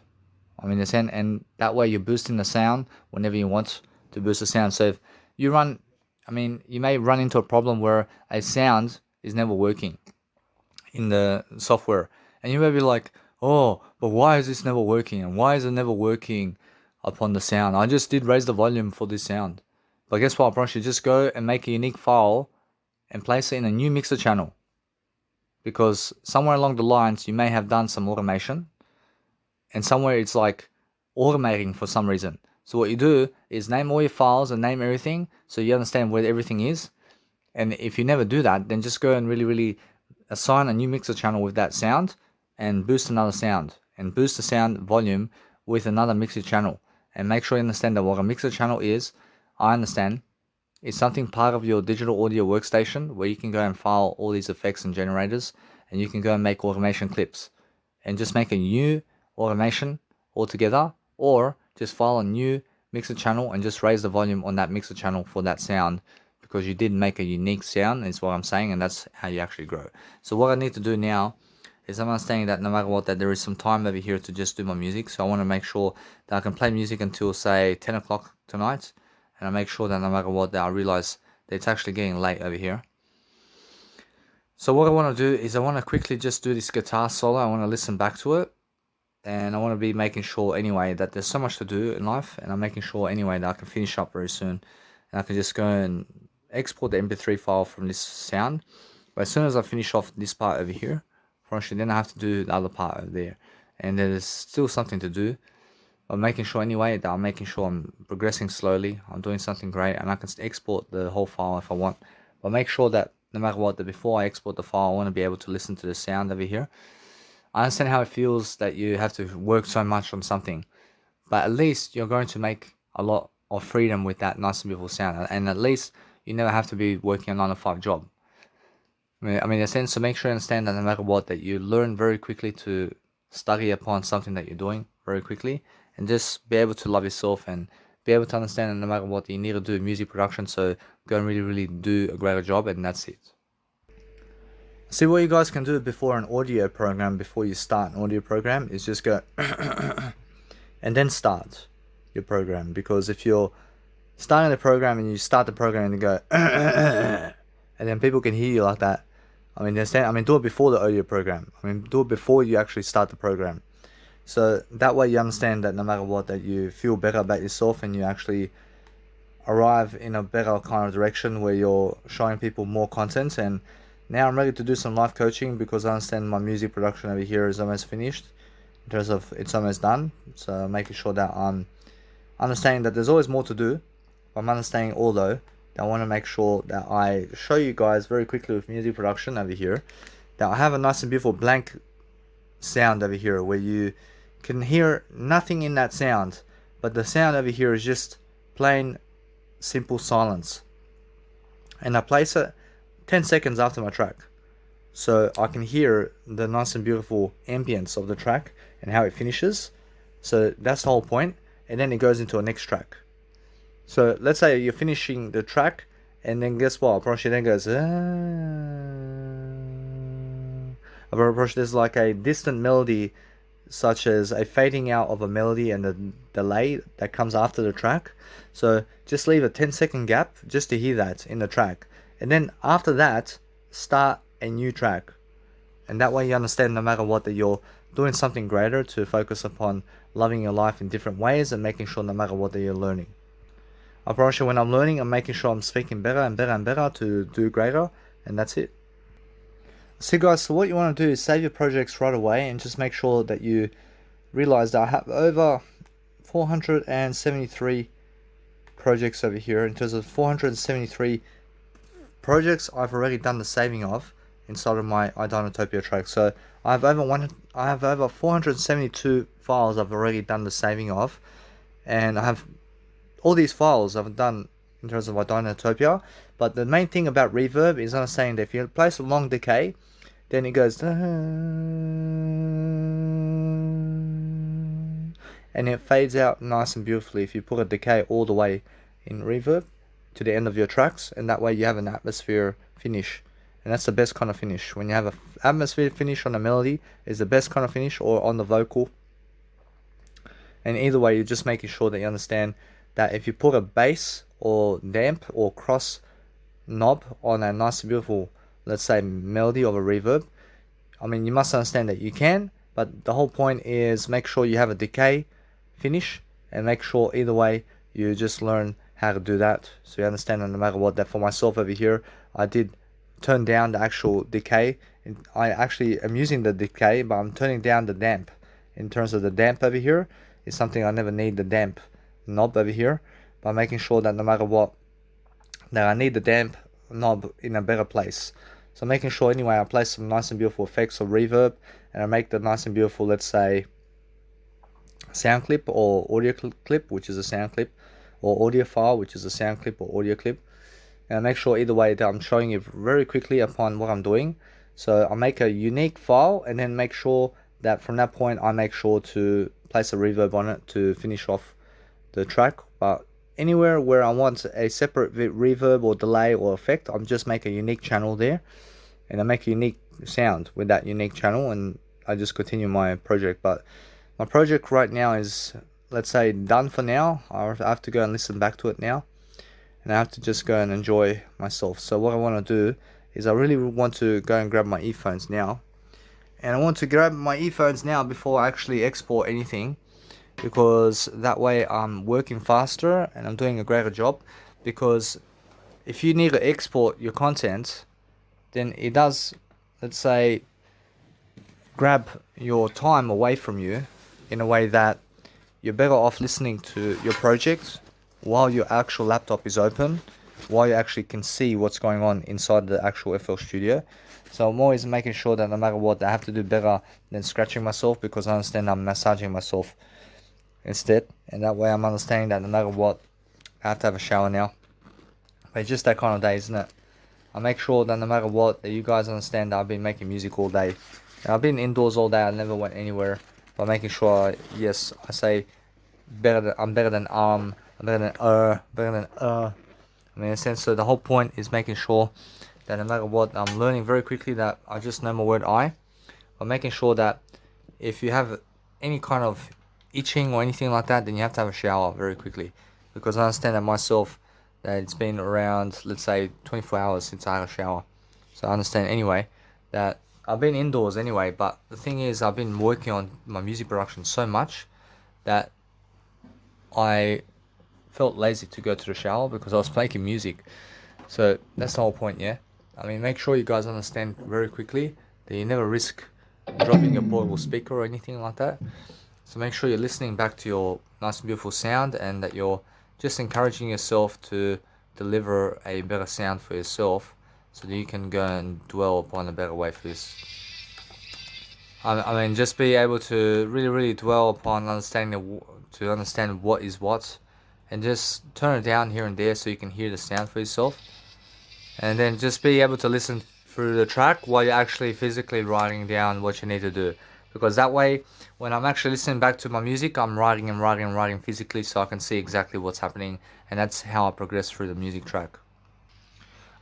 The sound, and that way you're boosting the sound whenever you want to boost the sound. So if you you may run into a problem where a sound is never working in the software, and you may be like, oh, but why is this never working, and why is it never working upon the sound? I just did raise the volume for this sound. But guess what, bro? You just go and make a unique file and place it in a new mixer channel, because somewhere along the lines you may have done some automation, and somewhere it's like automating for some reason. So what you do is name all your files and name everything, so you understand where everything is. And if you never do that, then just go and really assign a new mixer channel with that sound, and boost another sound, and boost the sound volume with another mixer channel. And make sure you understand that what a mixer channel is, I understand, it's something part of your digital audio workstation where you can go and file all these effects and generators, and you can go and make automation clips. and just make a new automation altogether, or just file a new mixer channel and just raise the volume on that mixer channel for that sound, because you did make a unique sound is what I'm saying, and that's how you actually grow. So what I need to do now is I'm understanding that no matter what, that there is some time over here to just do my music. So I want to make sure that I can play music until say 10 o'clock tonight, and I make sure that no matter what, that I realize that it's actually getting late over here. So what I want to do is I want to quickly just do this guitar solo. I want to listen back to it, and I want to be making sure anyway that there's so much to do in life, and I'm making sure anyway that I can finish up very soon, and I can just go and export the MP3 file from this sound. But as soon as I finish off this part over here, then I have to do the other part over there, and there's still something to do. I'm making sure anyway that I'm making sure I'm progressing slowly, I'm doing something great, and I can export the whole file if I want. But make sure that no matter what, that before I export the file, I want to be able to listen to the sound over here. I understand how it feels that you have to work so much on something, but at least you're going to make a lot of freedom with that nice and beautiful sound, and at least you never have to be working a 9-to-5 job. I mean, in a sense, so make sure you understand that no matter what, that you learn very quickly to study upon something that you're doing very quickly, and just be able to love yourself and be able to understand that no matter what, you need to do music production, so go and really do a greater job, and that's it. See, what you guys can do before an audio program, before you start an audio program, is just go and then start your program. Because if you're starting the program and you start the program and you go and then people can hear you like that, I mean, do it before the audio program. I mean, do it before you actually start the program. So that way you understand that no matter what, that you feel better about yourself, and you actually arrive in a better kind of direction where you're showing people more content. And now I'm ready to do some live coaching, because I understand my music production over here is almost finished, in terms of it's almost done. So making sure that I'm understanding that there's always more to do. I'm understanding although that I want to make sure that I show you guys very quickly with music production over here, that I have a nice and beautiful blank sound over here where you can hear nothing in that sound, but the sound over here is just plain simple silence, and I place it 10 seconds after my track, so I can hear the nice and beautiful ambience of the track and how it finishes. So that's the whole point, and then it goes into a next track. So let's say you're finishing the track, and then guess what? Approach then goes approach, there's like a distant melody, such as a fading out of a melody and a delay that comes after the track. So just leave a 10-second gap just to hear that in the track, and then after that start a new track. And that way you understand no matter what, that you're doing something greater to focus upon loving your life in different ways, and making sure no matter what that you're learning. I promise you, when I'm learning, I'm making sure I'm speaking better and better and better to do greater, and that's it. So guys, so what you want to do is save your projects right away, and just make sure that you realize that I have over 473 projects over here. In terms of 473 projects I've already done the saving of inside of my iDynatopia track. So I have over 472 files I've already done the saving of, and I have all these files I've done in terms of iDynatopia. But the main thing about reverb is understanding that if you place a long decay, then it goes and it fades out nice and beautifully if you put a decay all the way in reverb to the end of your tracks, and that way you have an atmosphere finish. And that's the best kind of finish. When you have an atmosphere finish on a melody, is the best kind of finish, or on the vocal. And either way, you're just making sure that you understand that if you put a bass or damp or cross knob on a nice and beautiful, let's say, melody of a reverb, I mean, you must understand that you can, but the whole point is make sure you have a decay finish, and make sure either way you just learn how to do that. So you understand that no matter what, that for myself over here, I did turn down the actual decay. I actually am using the decay, but I'm turning down the damp. In terms of the damp over here, is something I never need the damp knob over here, by making sure that no matter what, that I need the damp knob in a better place. So making sure anyway I place some nice and beautiful effects of reverb, and I make the nice and beautiful, let's say, sound clip or audio clip, which is a sound clip, or audio file, which is a sound clip or audio clip. And I make sure either way that I'm showing you very quickly upon what I'm doing. So I make a unique file, and then make sure that from that point I make sure to place a reverb on it to finish off the track. But anywhere where I want a separate reverb or delay or effect, I'm just make a unique channel there, and I make a unique sound with that unique channel, and I just continue my project. But my project right now is, let's say, done for now. I have to go and listen back to it now, and I have to just go and enjoy myself. So what I want to do is I really want to go and grab my earphones now, and I want to grab my earphones now before I actually export anything, because that way I'm working faster and I'm doing a greater job. Because if you need to export your content, then it does, let's say, grab your time away from you in a way that you're better off listening to your project while your actual laptop is open, while you actually can see what's going on inside the actual FL Studio. So I'm always making sure that no matter what, I have to do better than scratching myself, because I understand I'm massaging myself instead, and that way I'm understanding that no matter what, I have to have a shower now. But it's just that kind of day, isn't it? I make sure that no matter what, that you guys understand that I've been making music all day. And I've been indoors all day. I never went anywhere. By making sure, yes, I say I'm better than I'm better than better than I mean, in a sense. So the whole point is making sure that no matter what, I'm learning very quickly that I just know my word I. But making sure that if you have any kind of itching or anything like that, then you have to have a shower very quickly, because I understand that myself, that it's been around, let's say, 24 hours since I had a shower. So I understand anyway that I've been indoors anyway, but the thing is, I've been working on my music production so much that I felt lazy to go to the shower because I was making music. So that's the whole point, yeah? I mean, make sure you guys understand very quickly that you never risk dropping your portable speaker or anything like that. So make sure you're listening back to your nice and beautiful sound, and that you're just encouraging yourself to deliver a better sound for yourself, so that you can go and dwell upon a better way for this. I mean, just be able to really dwell upon understanding to understand what is what, and just turn it down here and there so you can hear the sound for yourself, and then just be able to listen through the track while you're actually physically writing down what you need to do. Because that way, when I'm actually listening back to my music, I'm writing physically, so I can see exactly what's happening, and that's how I progress through the music track.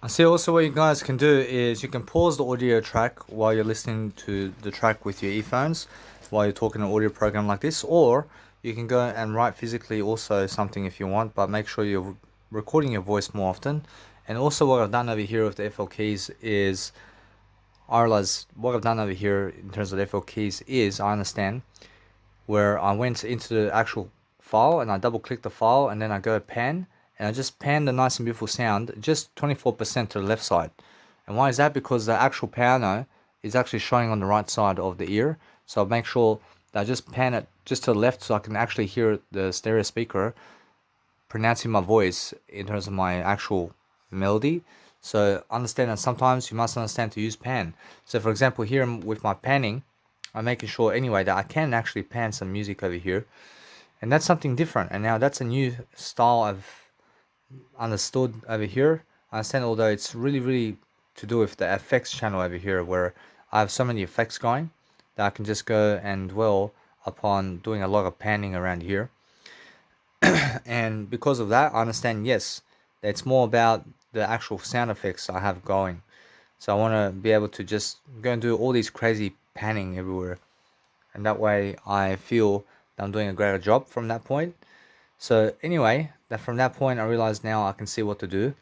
I see also what you guys can do is you can pause the audio track while you're listening to the track with your earphones, while you're talking an audio program like this, or you can go and write physically also something if you want, but make sure you're recording your voice more often. And also what I've done over here with the FL keys is, I realize what I've done over here in terms of the FL keys is, I understand, where I went into the actual file and I double click the file, and then I go pan, and I just pan the nice and beautiful sound just 24% to the left side. And why is that? Because the actual piano is actually showing on the right side of the ear, so I make sure that I just pan it just to the left so I can actually hear the stereo speaker pronouncing my voice in terms of my actual melody. So understand that sometimes you must understand to use pan. So for example, here with my panning, I'm making sure anyway that I can actually pan some music over here, and that's something different. And now that's a new style I've understood over here. I understand, although it's really to do with the effects channel over here, where I have so many effects going that I can just go and dwell upon doing a lot of panning around here. And because of that, I understand, yes, that it's more about the actual sound effects I have going. So I want to be able to just go and do all these crazy panning everywhere, and that way I feel that I'm doing a greater job from that point. So anyway, that from that point I realize now I can see what to do.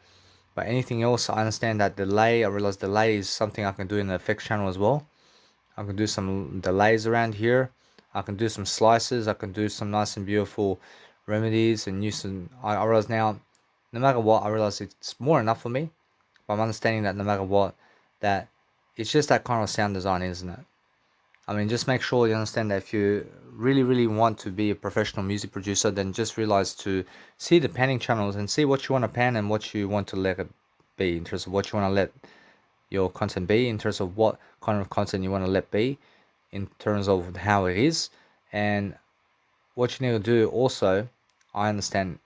But anything else, I understand that delay, I realize delay is something I can do in the effects channel as well. I can do some delays around here. I can do some slices. I can do some nice and beautiful remedies and use some. I realize now, no matter what, I realize it's more enough for me. But I'm understanding that no matter what, that it's just that kind of sound design, isn't it? I mean, just make sure you understand that if you really want to be a professional music producer, then just realize to see the panning channels and see what you want to pan and what you want to let it be, in terms of what you want to let your content be, in terms of what kind of content you want to let be, in terms of how it is. And what you need to do also, I understand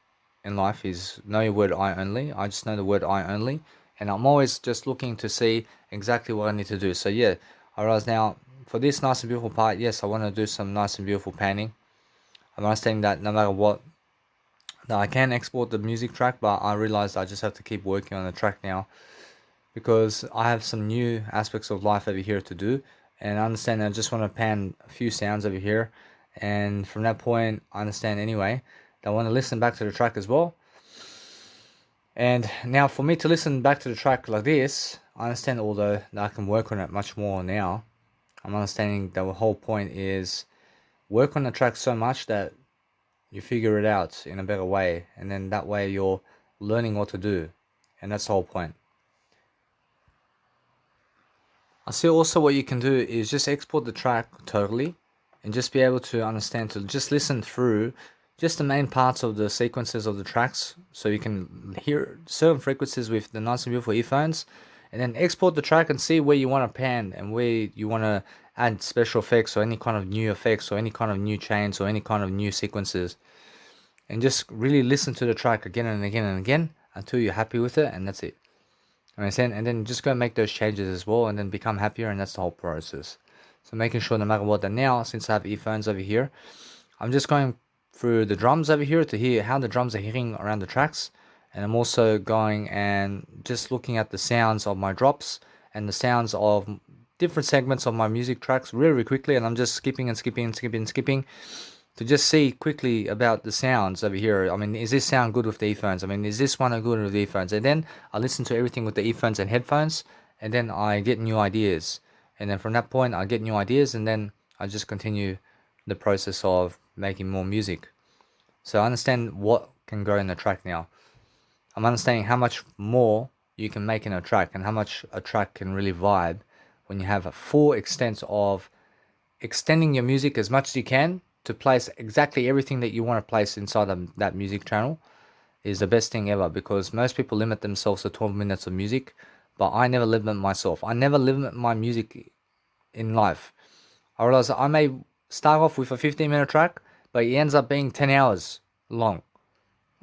in life, is know your word I only. I just know the word I only, and I'm always just looking to see exactly what I need to do. So yeah, I realize now for this nice and beautiful part, yes, I want to do some nice and beautiful panning. I'm understanding that no matter what, that I can export the music track, but I realized I just have to keep working on the track now because I have some new aspects of life over here to do, and I understand I just want to pan a few sounds over here, and from that point I understand anyway that I want to listen back to the track as well. And now for me to listen back to the track like this, I understand although that I can work on it much more now. I'm understanding that the whole point is work on the track so much that you figure it out in a better way, and then that way you're learning what to do, and that's the whole point. I see also what you can do is just export the track totally and just be able to understand, to just listen through just the main parts of the sequences of the tracks so you can hear certain frequencies with the nice and beautiful earphones, and then export the track and see where you want to pan and where you want to add special effects or any kind of new effects or any kind of new chains or any kind of new sequences, and just really listen to the track again and again and again until you're happy with it, and that's it. And then just go make those changes as well and then become happier, and that's the whole process. So making sure no matter what, that now since I have earphones over here, I'm just going through the drums over here to hear how the drums are hitting around the tracks, and I'm also going and just looking at the sounds of my drops and the sounds of different segments of my music tracks really quickly, and I'm just skipping and skipping and skipping and skipping to just see quickly about the sounds over here. I mean, is this sound good with the earphones? I mean, is this one good with the earphones? And then I listen to everything with the earphones and headphones, and then I get new ideas. And then from that point, I get new ideas, and then I just continue the process of making more music. So I understand what can go in the track now. I'm understanding how much more you can make in a track and how much a track can really vibe when you have a full extent of extending your music as much as you can to place exactly everything that you want to place inside of that music channel is the best thing ever, because most people limit themselves to 12 minutes of music, but I never limit myself. I never limit my music in life. I realize I may start off with a 15-minute track, but it ends up being 10 hours long.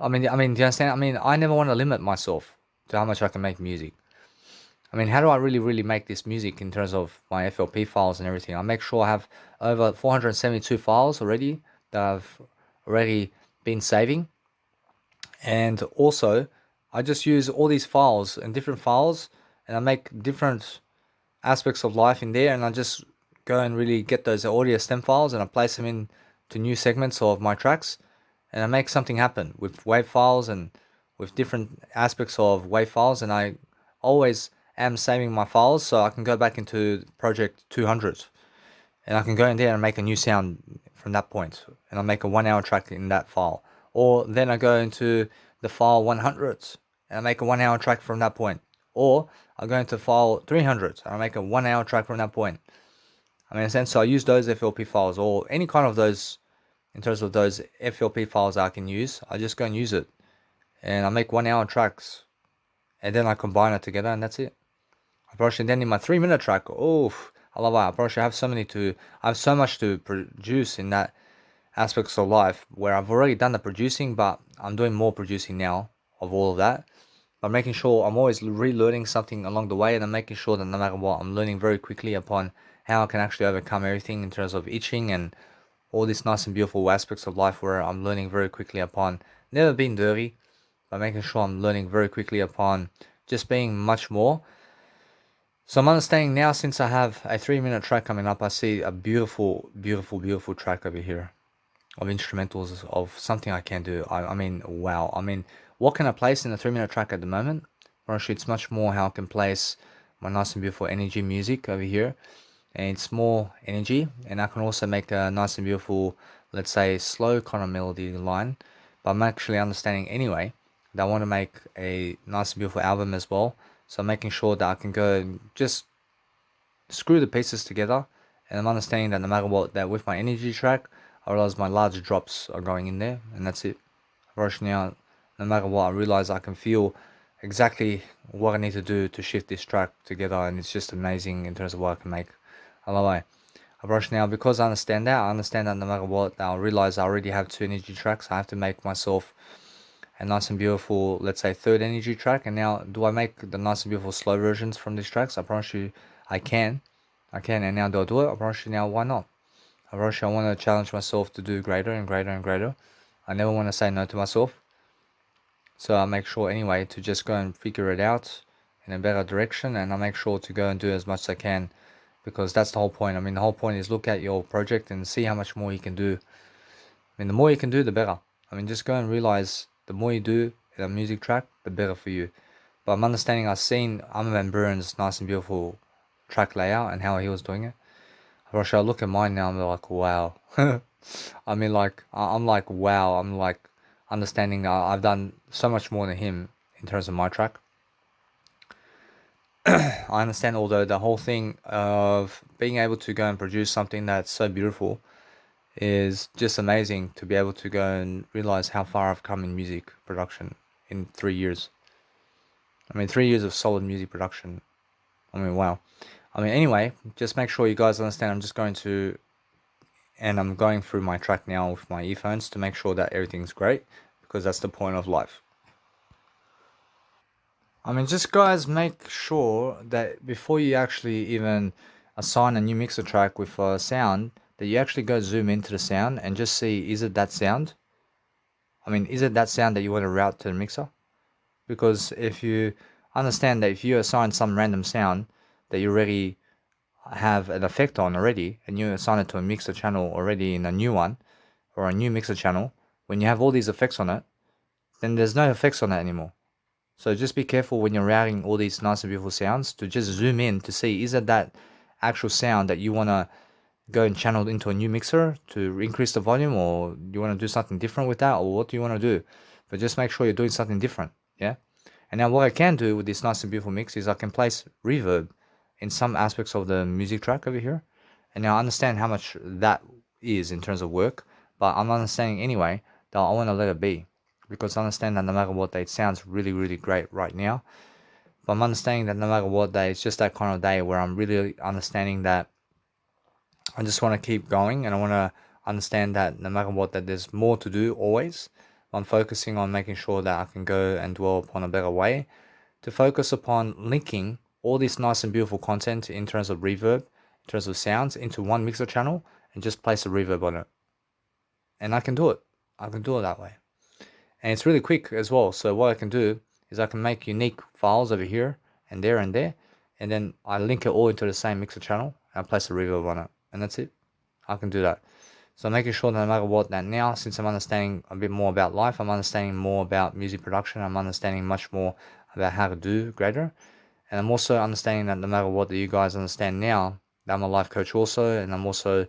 I mean, do you understand? I mean, I never want to limit myself to how much I can make music. I mean, how do I really make this music in terms of my FLP files and everything? I make sure I have over 472 files already that I've already been saving. And also, I just use all these files and different files, and I make different aspects of life in there, and I just go and really get those audio stem files and I place them in to new segments of my tracks, and I make something happen with WAV files and with different aspects of WAV files, and I always am saving my files so I can go back into project 200 and I can go in there and make a new sound from that point, and I'll make a 1 hour track in that file. Or then I go into the file 100 and I make a 1 hour track from that point. Or I go into file 300 and I make a 1 hour track from that point. I mean, in a sense, so I use those FLP files or any kind of those, in terms of those FLP files I can use, I just go and use it. And I make 1 hour tracks and then I combine it together, and that's it. I probably then in my 3 minute track, oh, I love that. I probably I have so much to produce in that aspects of life where I've already done the producing, but I'm doing more producing now of all of that. But making sure I'm always relearning something along the way, and I'm making sure that no matter what, I'm learning very quickly upon how I can actually overcome everything in terms of itching and all these nice and beautiful aspects of life where I'm learning very quickly upon never being dirty, but making sure I'm learning very quickly upon just being much more. So I'm understanding now, since I have a 3 minute track coming up, I see a beautiful, beautiful, beautiful track over here of instrumentals of something I can do. I mean, wow. I mean, what can I place in a 3 minute track at the moment? Well, actually, it's much more how I can place my nice and beautiful energy music over here. And it's more energy, and I can also make a nice and beautiful, let's say, slow kind of melody line. But I'm actually understanding anyway that I want to make a nice and beautiful album as well. So I'm making sure that I can go and just screw the pieces together, and I'm understanding that no matter what, that with my energy track, I realize my large drops are going in there, and that's it. Right now, no matter what, I realize I can feel exactly what I need to do to shift this track together, and it's just amazing in terms of what I can make. I love it. I brush now because I understand that no matter what, I realize I already have 2 energy tracks. I have to make myself a nice and beautiful, let's say, third energy track. And now, do I make the nice and beautiful slow versions from these tracks? I promise you I can. I can, and now do I do it? I promise you now, why not? I promise you I want to challenge myself to do greater and greater and greater. I never want to say no to myself. So I make sure anyway to just go and figure it out in a better direction, and I make sure to go and do as much as I can, because that's the whole point. I mean, the whole point is look at your project and see how much more you can do. I mean, the more you can do, the better. I mean, just go and realize the more you do in a music track, the better for you. But I'm understanding, I've seen Armin van Buuren's nice and beautiful track layout and how he was doing it. Russia, I look at mine now, I'm like, wow. I mean, like, I'm like, wow. I'm like, understanding I've done so much more than him in terms of my track. I understand, although the whole thing of being able to go and produce something that's so beautiful is just amazing, to be able to go and realize how far I've come in music production in 3 years. I mean, 3 years of solid music production. I mean, wow. I mean, anyway, just make sure you guys understand. I'm going through my track now with my earphones to make sure that everything's great, because that's the point of life. I mean, just guys, make sure that before you actually even assign a new mixer track with a sound, that you actually go zoom into the sound and just see, is it that sound? I mean, is it that sound that you want to route to the mixer? Because if you understand that if you assign some random sound that you already have an effect on already, and you assign it to a mixer channel already in a new one, or a new mixer channel, when you have all these effects on it, then there's no effects on it anymore. So just be careful when you're routing all these nice and beautiful sounds to just zoom in to see, is it that actual sound that you want to go and channel into a new mixer to increase the volume, or you want to do something different with that, or what do you want to do? But just make sure you're doing something different, yeah? And now what I can do with this nice and beautiful mix is I can place reverb in some aspects of the music track over here. And now I understand how much that is in terms of work, but I'm understanding anyway that I want to let it be, because I understand that no matter what day, it sounds really, really great right now. But I'm understanding that no matter what day, it's just that kind of day where I'm really understanding that I just want to keep going, and I want to understand that no matter what, that there's more to do always. I'm focusing on making sure that I can go and dwell upon a better way to focus upon linking all this nice and beautiful content in terms of reverb, in terms of sounds, into one mixer channel and just place a reverb on it. And I can do it. I can do it that way. And it's really quick as well. So what I can do is I can make unique files over here and there, and then I link it all into the same mixer channel and I place a reverb on it. And that's it. I can do that. So I'm making sure that no matter what, that now, since I'm understanding a bit more about life, I'm understanding more about music production, I'm understanding much more about how to do greater. And I'm also understanding that no matter what, that you guys understand now, that I'm a life coach also, and I'm also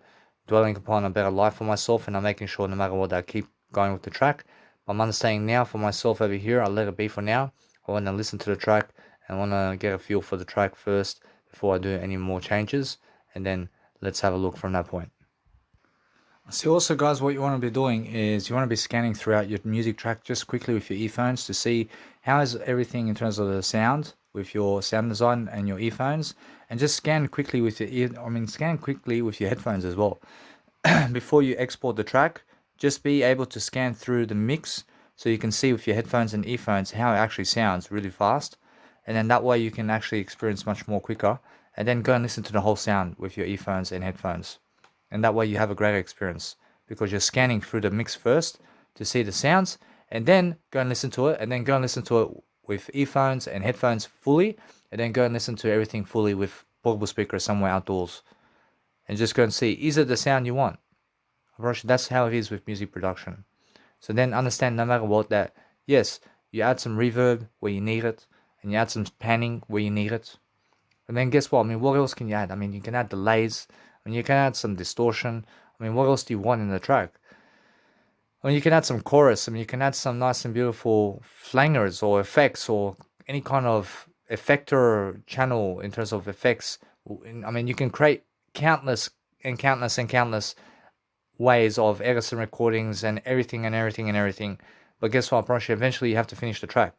dwelling upon a better life for myself, and I'm making sure no matter what, that I keep going with the track. But I'm understanding now for myself over here, I'll let it be for now. I want to listen to the track and I want to get a feel for the track first before I do any more changes, and then let's have a look from that point. So also, guys, what you want to be doing is you want to be scanning throughout your music track just quickly with your earphones to see how is everything in terms of the sound with your sound design and your earphones, and just scan quickly with scan quickly with your headphones as well. Before you export the track, just be able to scan through the mix so you can see with your headphones and earphones how it actually sounds really fast, and then that way you can actually experience much more quicker, and then go and listen to the whole sound with your earphones and headphones. And that way you have a greater experience, because you're scanning through the mix first to see the sounds, and then go and listen to it, and then go and listen to it with earphones and headphones fully, and then go and listen to everything fully with portable speakers somewhere outdoors, and just go and see, is it the sound you want? That's how it is with music production. So then understand, no matter what, that yes, you add some reverb where you need it, and you add some panning where you need it. And then guess what? I mean, what else can you add? I mean, you can add delays. I mean, you can add some distortion. I mean, what else do you want in the track? I mean, you can add some chorus. I mean, you can add some nice and beautiful flangers or effects, or any kind of effector channel in terms of effects. I mean, you can create countless and countless and countless ways of Edison recordings and everything and everything and everything. But guess what, Broshy? Eventually you have to finish the track.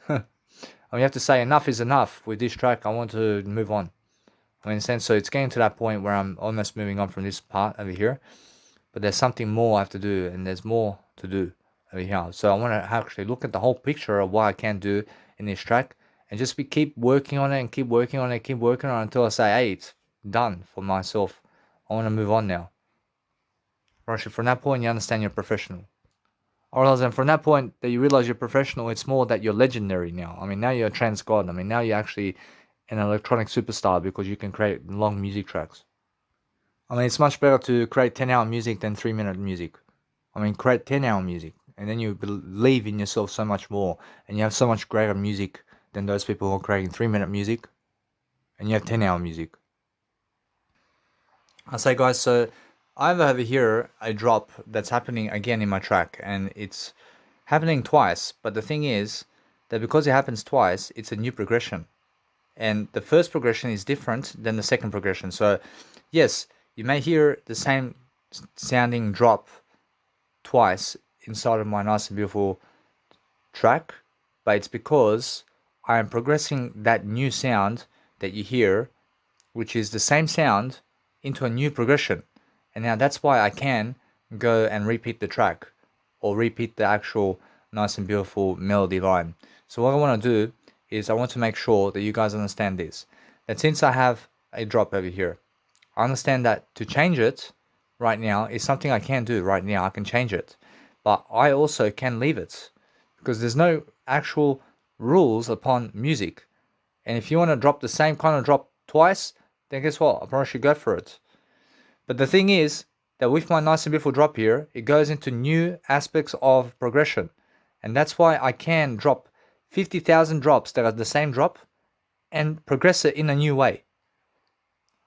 I mean, you have to say enough is enough with this track. I want to move on. I mean, in a sense, so it's getting to that point where I'm almost moving on from this part over here. But there's something more I have to do, and there's more to do over here. So I want to actually look at the whole picture of what I can do in this track, and just keep working on it and keep working on it, keep working on it until I say, hey, done for myself. I want to move on now. Right, from that point, you understand you're professional. Or then from that point that you realize you're professional, it's more that you're legendary now. I mean, now you're a trans god. I mean, now you're actually an electronic superstar because you can create long music tracks. I mean, it's much better to create 10-hour music than 3-minute music. I mean, create 10-hour music, and then you believe in yourself so much more, and you have so much greater music than those people who are creating 3-minute music, and you have 10-hour music. I say, guys, so I have over here a drop that's happening again in my track, and it's happening twice. But the thing is that because it happens twice, it's a new progression, and the first progression is different than the second progression. So, yes, you may hear the same sounding drop twice inside of my nice and beautiful track, but it's because I am progressing that new sound that you hear, which is the same sound, into a new progression. And now that's why I can go and repeat the track or repeat the actual nice and beautiful melody line. So what I want to do is I want to make sure that you guys understand this. That since I have a drop over here, I understand that to change it right now is something I can do right now. I can change it. But I also can leave it because there's no actual rules upon music. And if you want to drop the same kind of drop twice, then guess what? I probably should go for it. But the thing is that with my nice and beautiful drop here, it goes into new aspects of progression. And that's why I can drop 50,000 drops that are the same drop and progress it in a new way.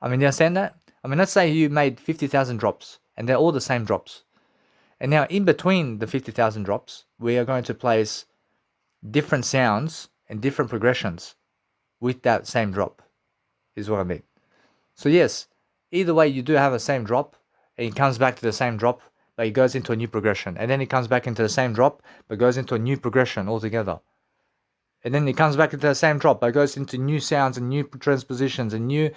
I mean, do you understand that? I mean, let's say you made 50,000 drops and they're all the same drops. And now in between the 50,000 drops, we are going to place different sounds and different progressions with that same drop, is what I mean. So yes, either way you do have a same drop, and it comes back to the same drop, but it goes into a new progression. And then it comes back into the same drop, but goes into a new progression altogether. And then it comes back into the same drop, but goes into new sounds and new transpositions and new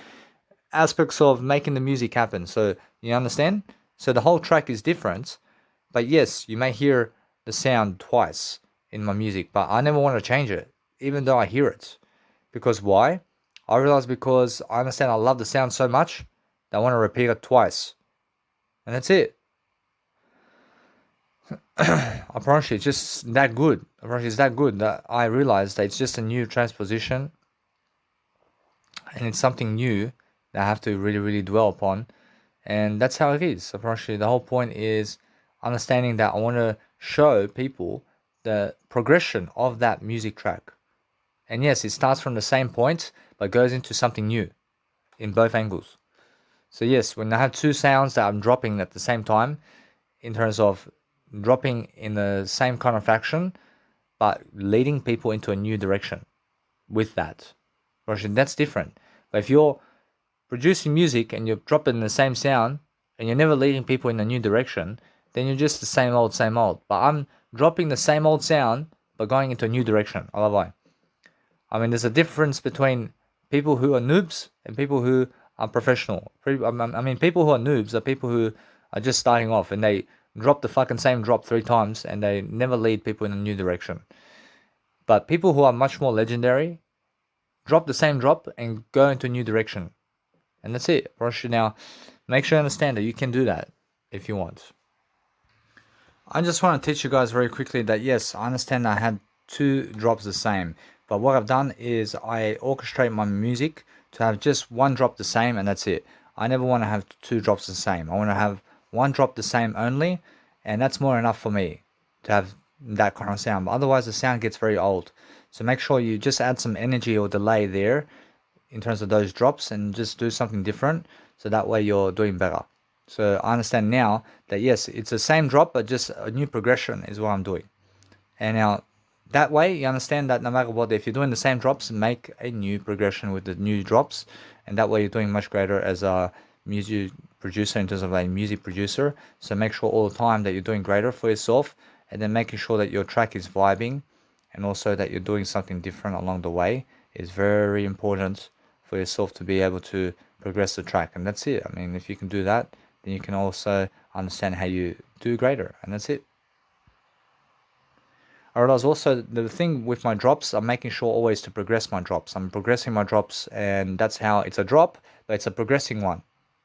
aspects of making the music happen. So you understand? So the whole track is different, but yes, you may hear the sound twice in my music, but I never want to change it, even though I hear it. Because why? I realize because I understand I love the sound so much that I want to repeat it twice. And that's it. I promise you, it's just that good. I promise you, it's that good that I realized that it's just a new transposition and it's something new that I have to really, really dwell upon. And that's how it is. I promise you, the whole point is understanding that I want to show people the progression of that music track. And yes, it starts from the same point, but goes into something new in both angles. So yes, when I have two sounds that I'm dropping at the same time, in terms of dropping in the same kind of faction, but leading people into a new direction with that. That's different. But if you're producing music and you're dropping the same sound and you're never leading people in a new direction, then you're just the same old, same old. But I'm dropping the same old sound, but going into a new direction. I love it. I mean, there's a difference between people who are noobs and people who are professional. I mean, people who are noobs are people who are just starting off and they drop the fucking same drop 3 times and they never lead people in a new direction. But people who are much more legendary drop the same drop and go into a new direction. And that's it. Now, make sure you understand that you can do that if you want. I just want to teach you guys very quickly that yes, I understand I had 2 drops the same. But what I've done is I orchestrate my music to have just 1 drop the same and that's it. I never want to have 2 drops the same. I want to have 1 drop the same only, and that's more enough for me to have that kind of sound. But otherwise the sound gets very old. So make sure you just add some energy or delay there in terms of those drops and just do something different so that way you're doing better. So I understand now that yes, it's the same drop but just a new progression is what I'm doing. And now that way you understand that no matter what, if you're doing the same drops, make a new progression with the new drops, and that way you're doing much greater as a music producer in terms of a music producer. So make sure all the time that you're doing greater for yourself, and then making sure that your track is vibing and also that you're doing something different along the way is very important for yourself to be able to progress the track. And that's it. I mean, if you can do that, then you can also understand how you do greater, and that's it. I realize also the thing with my drops, I'm making sure always to progress my drops. I'm progressing my drops, and that's how it's a drop, but it's a progressing one.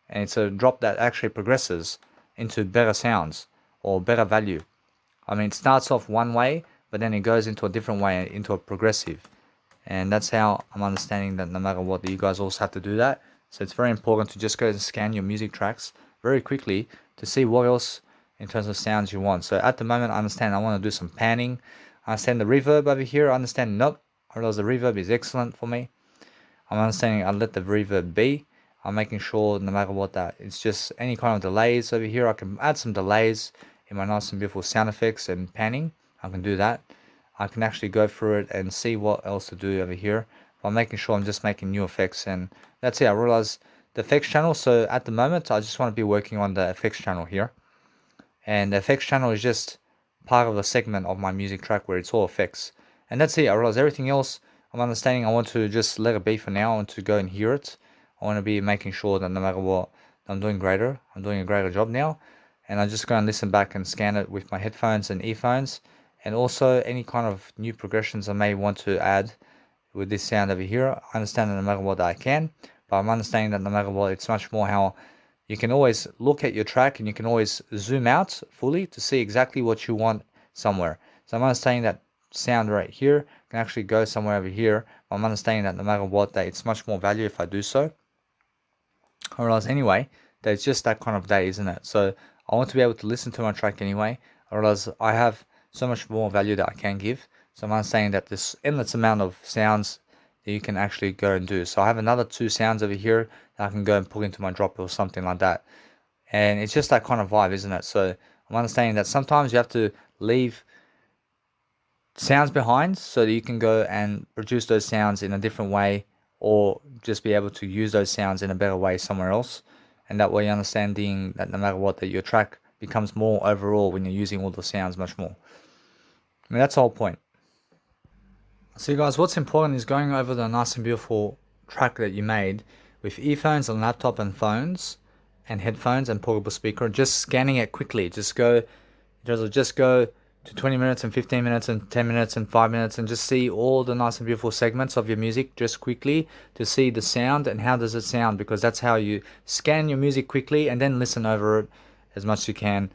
And it's a drop that actually progresses into better sounds or better value. I mean, it starts off one way, but then it goes into a different way, into a progressive. And that's how I'm understanding that no matter what, you guys also have to do that. So it's very important to just go and scan your music tracks very quickly to see what else in terms of sounds you want. So at the moment, I understand I want to do some panning. I understand the reverb over here. I understand, nope, I realize the reverb is excellent for me. I'm understanding I'll let the reverb be. I'm making sure no matter what that, it's just any kind of delays over here. I can add some delays in my nice and beautiful sound effects and panning. I can do that. I can actually go through it and see what else to do over here. But I'm making sure I'm just making new effects, and that's it. I realize the effects channel. So at the moment, I just want to be working on the effects channel here. And the effects channel is just part of a segment of my music track where it's all effects. And that's it. I realize everything else I'm understanding. I want to just let it be for now. I want to go and hear it. I want to be making sure that no matter what, I'm doing greater. I'm doing a greater job now. And I just go and listen back and scan it with my headphones and earphones. And also any kind of new progressions I may want to add with this sound over here. I understand that no matter what I can. But I'm understanding that no matter what, it's much more how you can always look at your track and you can always zoom out fully to see exactly what you want somewhere. So I'm understanding that sound right here can actually go somewhere over here. I'm understanding that no matter what, that it's much more value if I do so. I realize anyway that it's just that kind of day, isn't it? So I want to be able to listen to my track anyway. I realize I have so much more value that I can give. So I'm understanding that this endless amount of sounds that you can actually go and do. So I have another 2 sounds over here that I can go and put into my drop or something like that. And it's just that kind of vibe, isn't it? So I'm understanding that sometimes you have to leave sounds behind so that you can go and produce those sounds in a different way, or just be able to use those sounds in a better way somewhere else. And that way you're understanding that no matter what, that your track becomes more overall when you're using all the sounds much more. I mean, that's the whole point. So guys, what's important is going over the nice and beautiful track that you made with earphones and laptop and phones and headphones and portable speaker, just scanning it quickly. Just go to 20 minutes and 15 minutes and 10 minutes and 5 minutes and just see all the nice and beautiful segments of your music just quickly to see the sound and how does it sound, because that's how you scan your music quickly and then listen over it as much as you can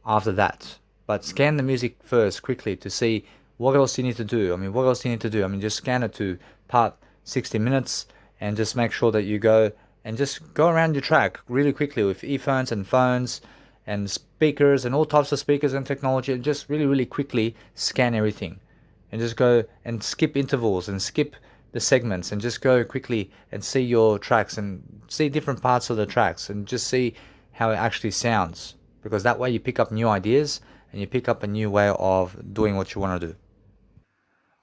after that. But scan the music first quickly to see what else you need to do. I mean, what else you need to do? I mean, just scan it to part 60 minutes and just make sure that you go and just go around your track really quickly with earphones and phones and speakers and all types of speakers and technology, and just really, really quickly scan everything and just go and skip intervals and skip the segments and just go quickly and see your tracks and see different parts of the tracks and just see how it actually sounds, because that way you pick up new ideas and you pick up a new way of doing what you want to do.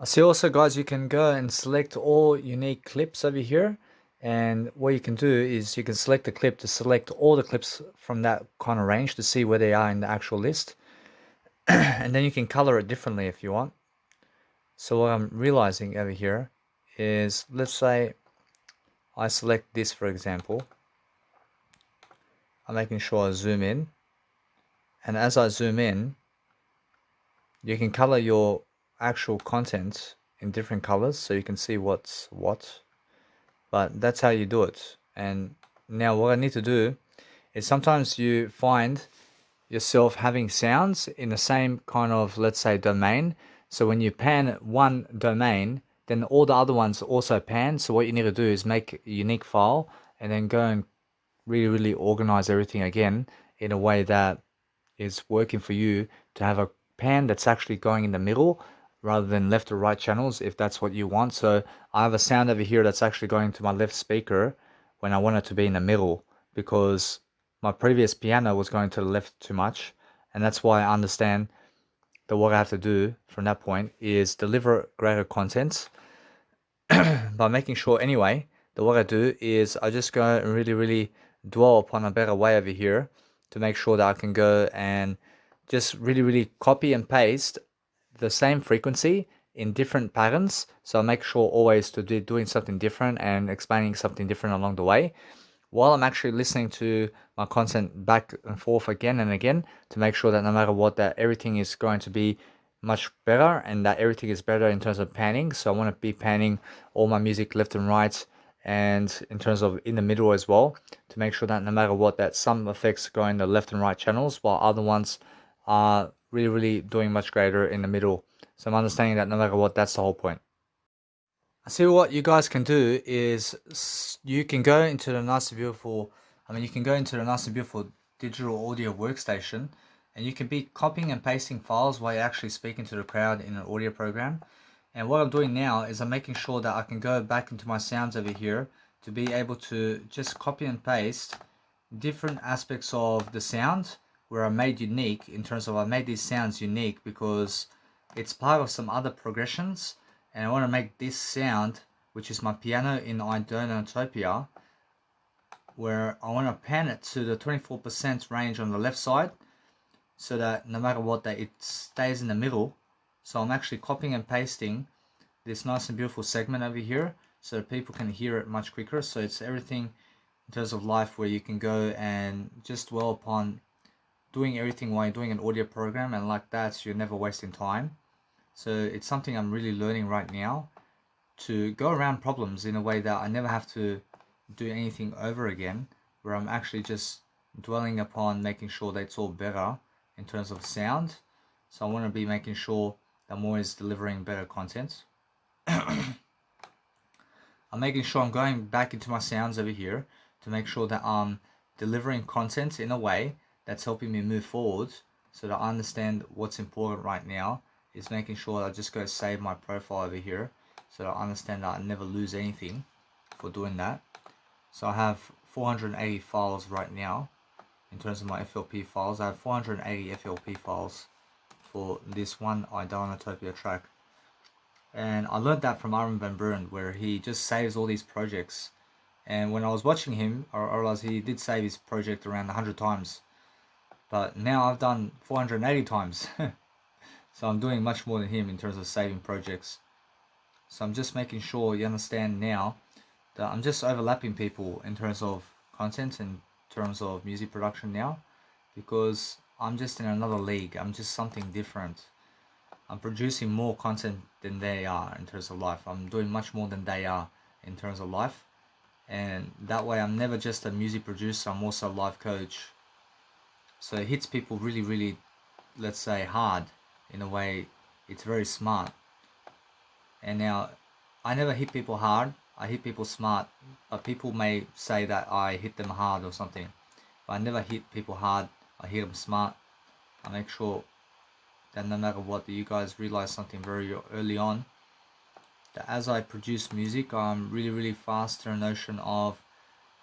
I see also, guys, you can go and select all unique clips over here, and what you can do is you can select the clip to select all the clips from that kind of range to see where they are in the actual list. And then you can color it differently if you want. So what I'm realizing over here is, let's say I select this, for example. I'm making sure I zoom in, and as I zoom in, you can color your actual content in different colors so you can see what's what. But that's how you do it. And now what I need to do is, sometimes you find yourself having sounds in the same kind of, let's say, domain. So when you pan one domain, then all the other ones also pan. So what you need to do is make a unique file and then go and really, really organize everything again in a way that is working for you, to have a pan that's actually going in the middle rather than left or right channels, if that's what you want. So I have a sound over here that's actually going to my left speaker when I want it to be in the middle, because my previous piano was going to the left too much. And that's why I understand that what I have to do from that point is deliver greater content by making sure anyway that what I do is I just go and really, really dwell upon a better way over here to make sure that I can go and just really, really copy and paste the same frequency in different patterns. So I make sure always to be doing something different and explaining something different along the way, while I'm actually listening to my content back and forth again and again, to make sure that no matter what, that everything is going to be much better, and that everything is better in terms of panning. So I want to be panning all my music left and right, and in terms of in the middle as well, to make sure that no matter what, that some effects go in the left and right channels, while other ones are really doing much greater in the middle. So I'm understanding that no matter what, that's the whole point. I see what you guys can do is you can go into the nice and beautiful, you can go into the nice and beautiful digital audio workstation, and you can be copying and pasting files while you're actually speaking to the crowd in an audio program. And what I'm doing now is I'm making sure that I can go back into my sounds over here to be able to just copy and paste different aspects of the sound where I made unique, in terms of I made these sounds unique because it's part of some other progressions, and I want to make this sound, which is my piano in Idonotopia, where I want to pan it to the 24% range on the left side, so that no matter what, that it stays in the middle. So I'm actually copying and pasting this nice and beautiful segment over here so that people can hear it much quicker. So it's everything in terms of life where you can go and just dwell upon doing everything while you're doing an audio program, and like that, so you're never wasting time. So it's something I'm really learning right now, to go around problems in a way that I never have to do anything over again, where I'm actually just dwelling upon making sure that it's all better in terms of sound. So I want to be making sure that I'm always delivering better content. I'm making sure I'm going back into my sounds over here to make sure that I'm delivering content in a way that's helping me move forward, so that I understand what's important right now is making sure that I just go save my profile over here, so that I understand that I never lose anything for doing that. So I have 480 files right now in terms of my FLP files. I have 480 FLP files for this one Idonotopia track. And I learned that from Armin van Buuren, where he just saves all these projects. And when I was watching him, I realized he did save his project around 100 times. But now I've done 480 times. So I'm doing much more than him in terms of saving projects. So I'm just making sure you understand now that I'm just overlapping people in terms of content, in terms of music production now, because I'm just in another league. I'm just something different. I'm producing more content than they are in terms of life. I'm doing much more than they are in terms of life. And that way I'm never just a music producer, I'm also a life coach. So it hits people really, let's say, hard. In a way, it's very smart. And now, I never hit people hard, I hit people smart. But people may say that I hit them hard or something. But I never hit people hard, I hit them smart. I make sure that no matter what, that you guys realize something very early on, that as I produce music, I'm really fast in the notion of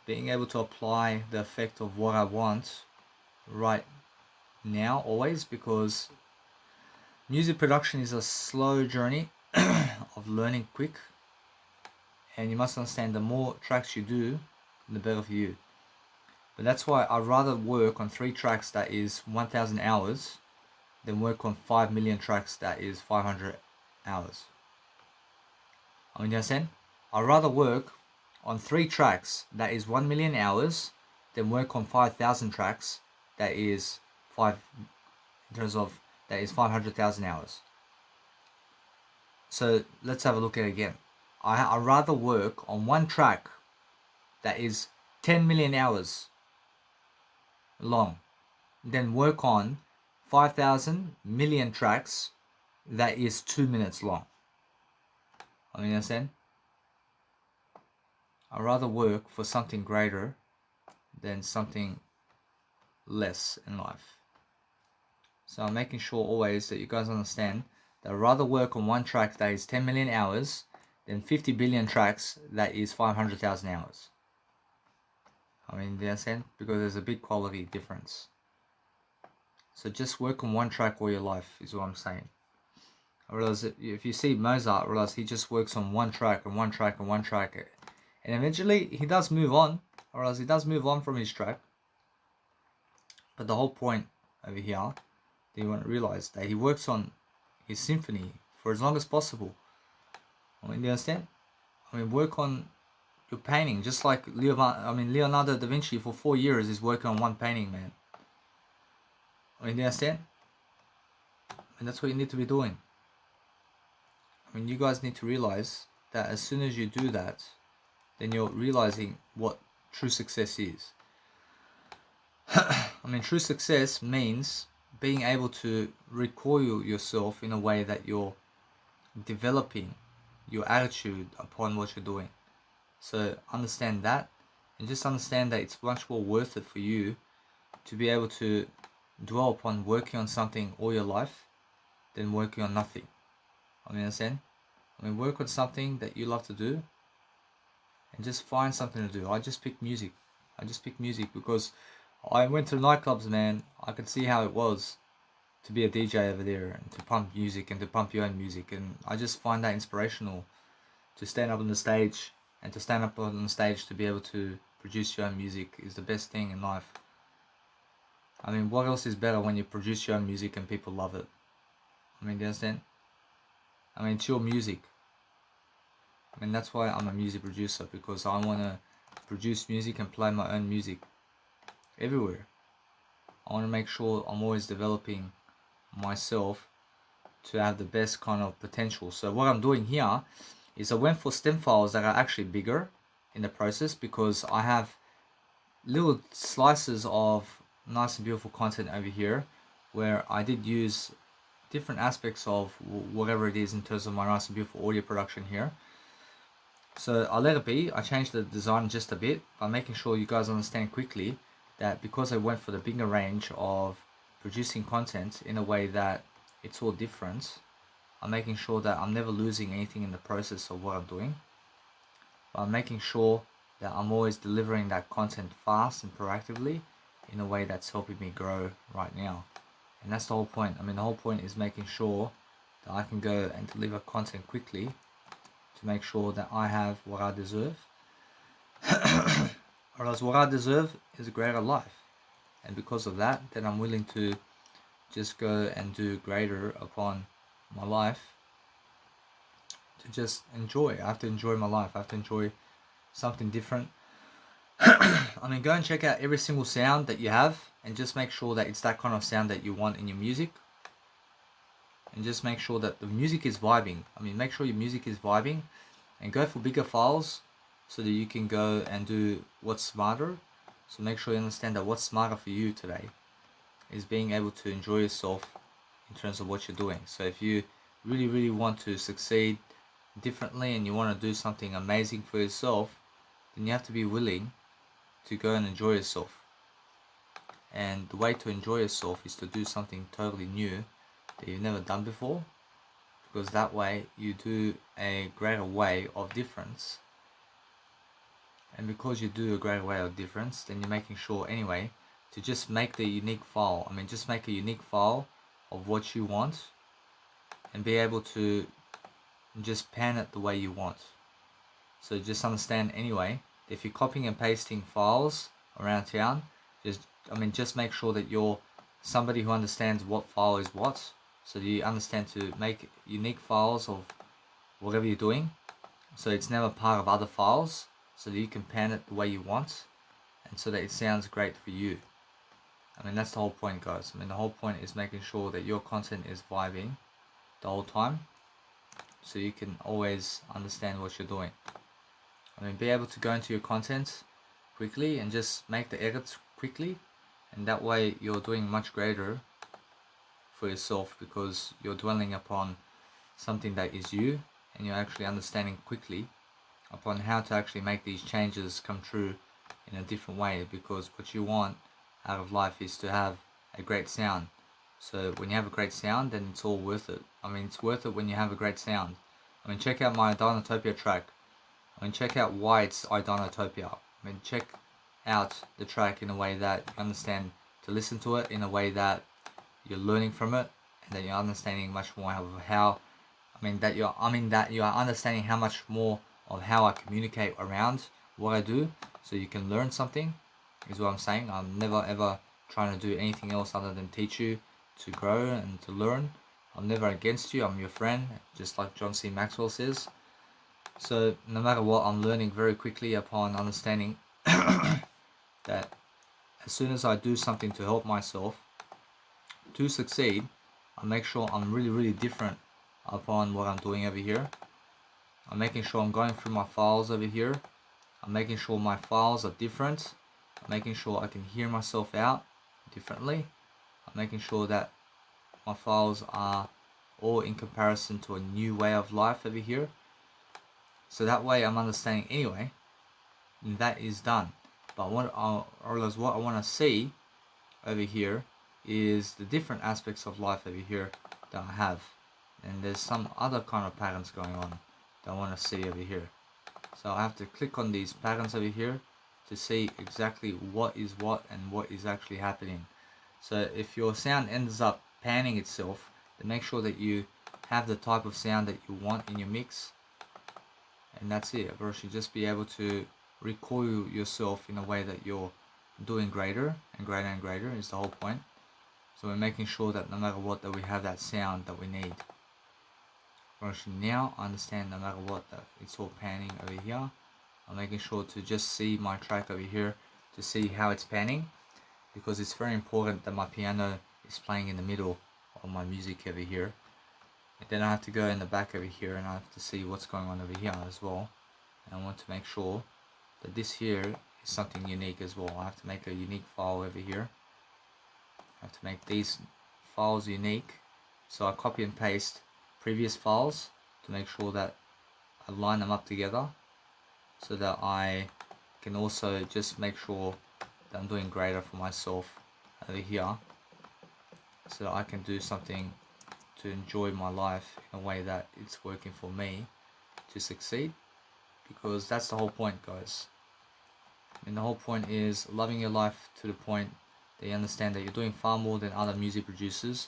being able to apply the effect of what I want right now always, because music production is a slow journey of learning quick, and you must understand the more tracks you do, the better for you. But that's why I'd rather work on 3 tracks that is 1000 hours than work on 5 million tracks that is 500 hours. You understand? I'd rather work on 3 tracks that is 1 million hours than work on 5,000 tracks that is 500,000 hours. So let's have a look at it again. I'd rather work on 1 track that is 10 million hours long than work on 5,000 million tracks that is 2 minutes long. You understand? I'd rather work for something greater than something less in life. So I'm making sure always that you guys understand that I'd rather work on 1 track that is 10 million hours than 50 billion tracks that is 500,000 hours. Do you understand? Because there's a big quality difference. So just work on 1 track all your life is what I'm saying. I realize that if you see Mozart, I realize he just works on 1 track and 1 track and 1 track. And eventually he does move on. I realize he does move on from his track. But the whole point over here, that you want to realize that he works on his symphony for as long as possible. Do you understand? Work on your painting, just like Leonardo da Vinci for 4 years is working on 1 painting, man. Do you understand? And that's what you need to be doing. I mean, you guys need to realize that as soon as you do that, then you're realizing what true success is. I mean, true success means being able to recoil yourself in a way that you're developing your attitude upon what you're doing. So understand that, and just understand that it's much more worth it for you to be able to dwell upon working on something all your life than working on nothing. I mean, understand? I mean, work on something that you love to do and just find something to do. I just picked music. I just picked music because I went to nightclubs, man. I could see how it was to be a DJ over there and to pump music and to pump your own music. And I just find that inspirational to stand up on the stage, and to stand up on the stage to be able to produce your own music is the best thing in life. I mean, what else is better when you produce your own music and people love it? I mean, do you understand? I mean, it's your music. I mean, that's why I'm a music producer, because I want to produce music and play my own music everywhere. I want to make sure I'm always developing myself to have the best kind of potential. So what I'm doing here is I went for stem files that are actually bigger in the process, because I have little slices of nice and beautiful content over here where I did use different aspects of whatever it is in terms of my nice and beautiful audio production here. So I let it be. I changed the design just a bit by making sure you guys understand quickly that because I went for the bigger range of producing content in a way that it's all different, I'm making sure that I'm never losing anything in the process of what I'm doing. But I'm making sure that I'm always delivering that content fast and proactively in a way that's helping me grow right now. And that's the whole point. I mean, the whole point is making sure that I can go and deliver content quickly to make sure that I have what I deserve. Or else what I deserve is a greater life. And because of that, then I'm willing to just go and do greater upon my life, to just enjoy. I have to enjoy my life. I have to enjoy something different. I mean, go and check out every single sound that you have and just make sure that it's that kind of sound that you want in your music. And just make sure that the music is vibing. I mean, make sure your music is vibing, and go for bigger files so that you can go and do what's smarter. So make sure you understand that what's smarter for you today is being able to enjoy yourself in terms of what you're doing. So if you really want to succeed differently and you want to do something amazing for yourself, then you have to be willing to go and enjoy yourself. And the way to enjoy yourself is to do something totally new that you've never done before, because that way you do a greater way of difference. And because you do a greater way of difference, then you're making sure anyway to just make the unique file. I mean, just make a unique file of what you want and be able to just pan it the way you want. So just understand anyway, if you're copying and pasting files around town, just make sure that you're somebody who understands what file is what. So you understand to make unique files of whatever you're doing, so it's never part of other files, so that you can pan it the way you want, and so that it sounds great for you. I mean, that's the whole point, guys. I mean, the whole point is making sure that your content is vibing the whole time, so you can always understand what you're doing. I mean, be able to go into your content quickly and just make the edits quickly, and that way you're doing much greater for yourself, because you're dwelling upon something that is you, and you're actually understanding quickly upon how to actually make these changes come true in a different way, because what you want out of life is to have a great sound. So when you have a great sound, then it's all worth it. I mean, it's worth it when you have a great sound. I mean, check out my Dinotopia track. I mean, check out why it's Dinotopia. I mean, check out the track in a way that you understand to listen to it, in a way that you're learning from it, and that you're understanding much more of how, that you are understanding how much more of how I communicate around what I do, so you can learn something, is what I'm saying. I'm never ever trying to do anything else other than teach you to grow and to learn. I'm never against you. I'm your friend, just like John C. Maxwell says. So no matter what, I'm learning very quickly upon understanding that as soon as I do something to help myself to succeed, I make sure I'm really different upon what I'm doing over here. I'm making sure I'm going through my files over here. I'm making sure my files are different. I'm making sure I can hear myself out differently. I'm making sure that my files are all in comparison to a new way of life over here. So that way I'm understanding anyway, and that is done. But what I want to see over here is the different aspects of life over here that I have. And there's some other kind of patterns going on that I want to see over here. So I have to click on these patterns over here to see exactly what is what and what is actually happening. So if your sound ends up panning itself, then make sure that you have the type of sound that you want in your mix. And that's it. Or you should just be able to recoil yourself in a way that you're doing greater and greater and greater is the whole point. So we're making sure that no matter what, that we have that sound that we need. Now I understand no matter what that it's all panning over here. I'm making sure to just see my track over here to see how it's panning, because it's very important that my piano is playing in the middle of my music over here. And then I have to go in the back over here and I have to see what's going on over here as well. And I want to make sure that this here is something unique as well. I have to make a unique file over here. I have to make these files unique. So I copy and paste previous files to make sure that I line them up together, so that I can also just make sure that I'm doing greater for myself over here, so that I can do something to enjoy my life in a way that it's working for me to succeed. Because that's the whole point, guys. And the whole point is loving your life to the point that you understand that you're doing far more than other music producers.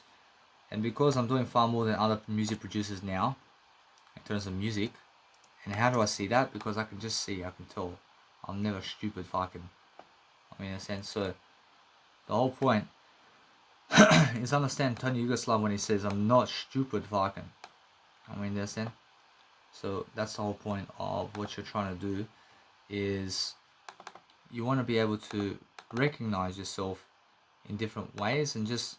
And because I'm doing far more than other music producers now, in terms of music, and how do I see that? Because I can just see, I can tell. I'm never stupid fucking. I mean, in a sense, so the whole point is understand Tony Yugoslav when he says, I'm not stupid fucking. I mean, in a sense. So that's the whole point of what you're trying to do, is you want to be able to recognize yourself in different ways and just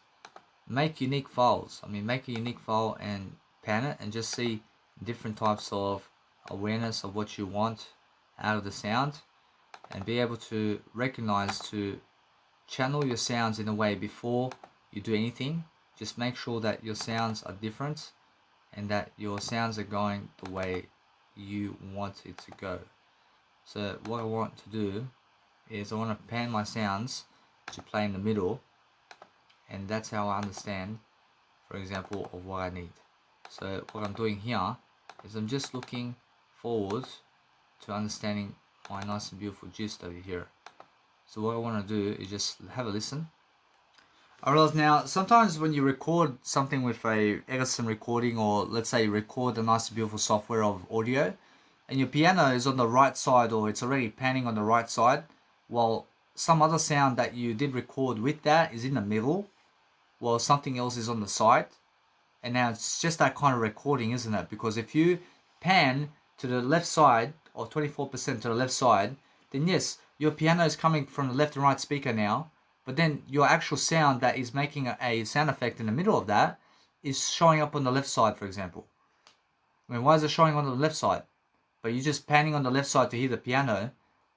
make unique files. I mean, make a unique file and pan it and just see different types of awareness of what you want out of the sound, and be able to recognize, to channel your sounds in a way before you do anything. Just make sure that your sounds are different and that your sounds are going the way you want it to go. So what I want to do is I want to pan my sounds to play in the middle, and that's how I understand, for example, of what I need. So what I'm doing here is I'm just looking forward to understanding my nice and beautiful gist over here. So what I want to do is just have a listen. Alright, now sometimes when you record something with a Edison recording, or let's say you record a nice and beautiful software of audio, and your piano is on the right side, or it's already panning on the right side, while some other sound that you did record with that is in the middle, while something else is on the side. And now it's just that kind of recording, isn't it? Because if you pan to the left side, or 24% to the left side, then yes, your piano is coming from the left and right speaker now, but then your actual sound that is making a sound effect in the middle of that is showing up on the left side, for example. I mean, why is it showing on the left side? But you're just panning on the left side to hear the piano.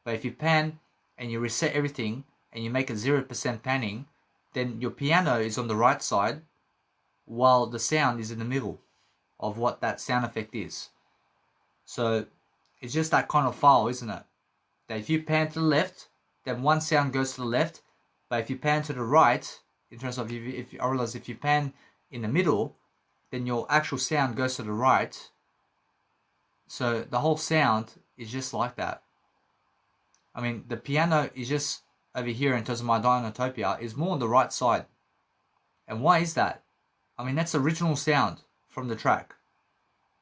But if you pan and you reset everything and you make it 0% panning, then your piano is on the right side while the sound is in the middle of what that sound effect is. So it's just that kind of file, isn't it? That if you pan to the left, then one sound goes to the left. But if you pan to the right, in terms of if you pan in the middle, then your actual sound goes to the right. So the whole sound is just like that. I mean, the piano is just over here in terms of my Dynatopia is more on the right side. And why is that? I mean, that's original sound from the track.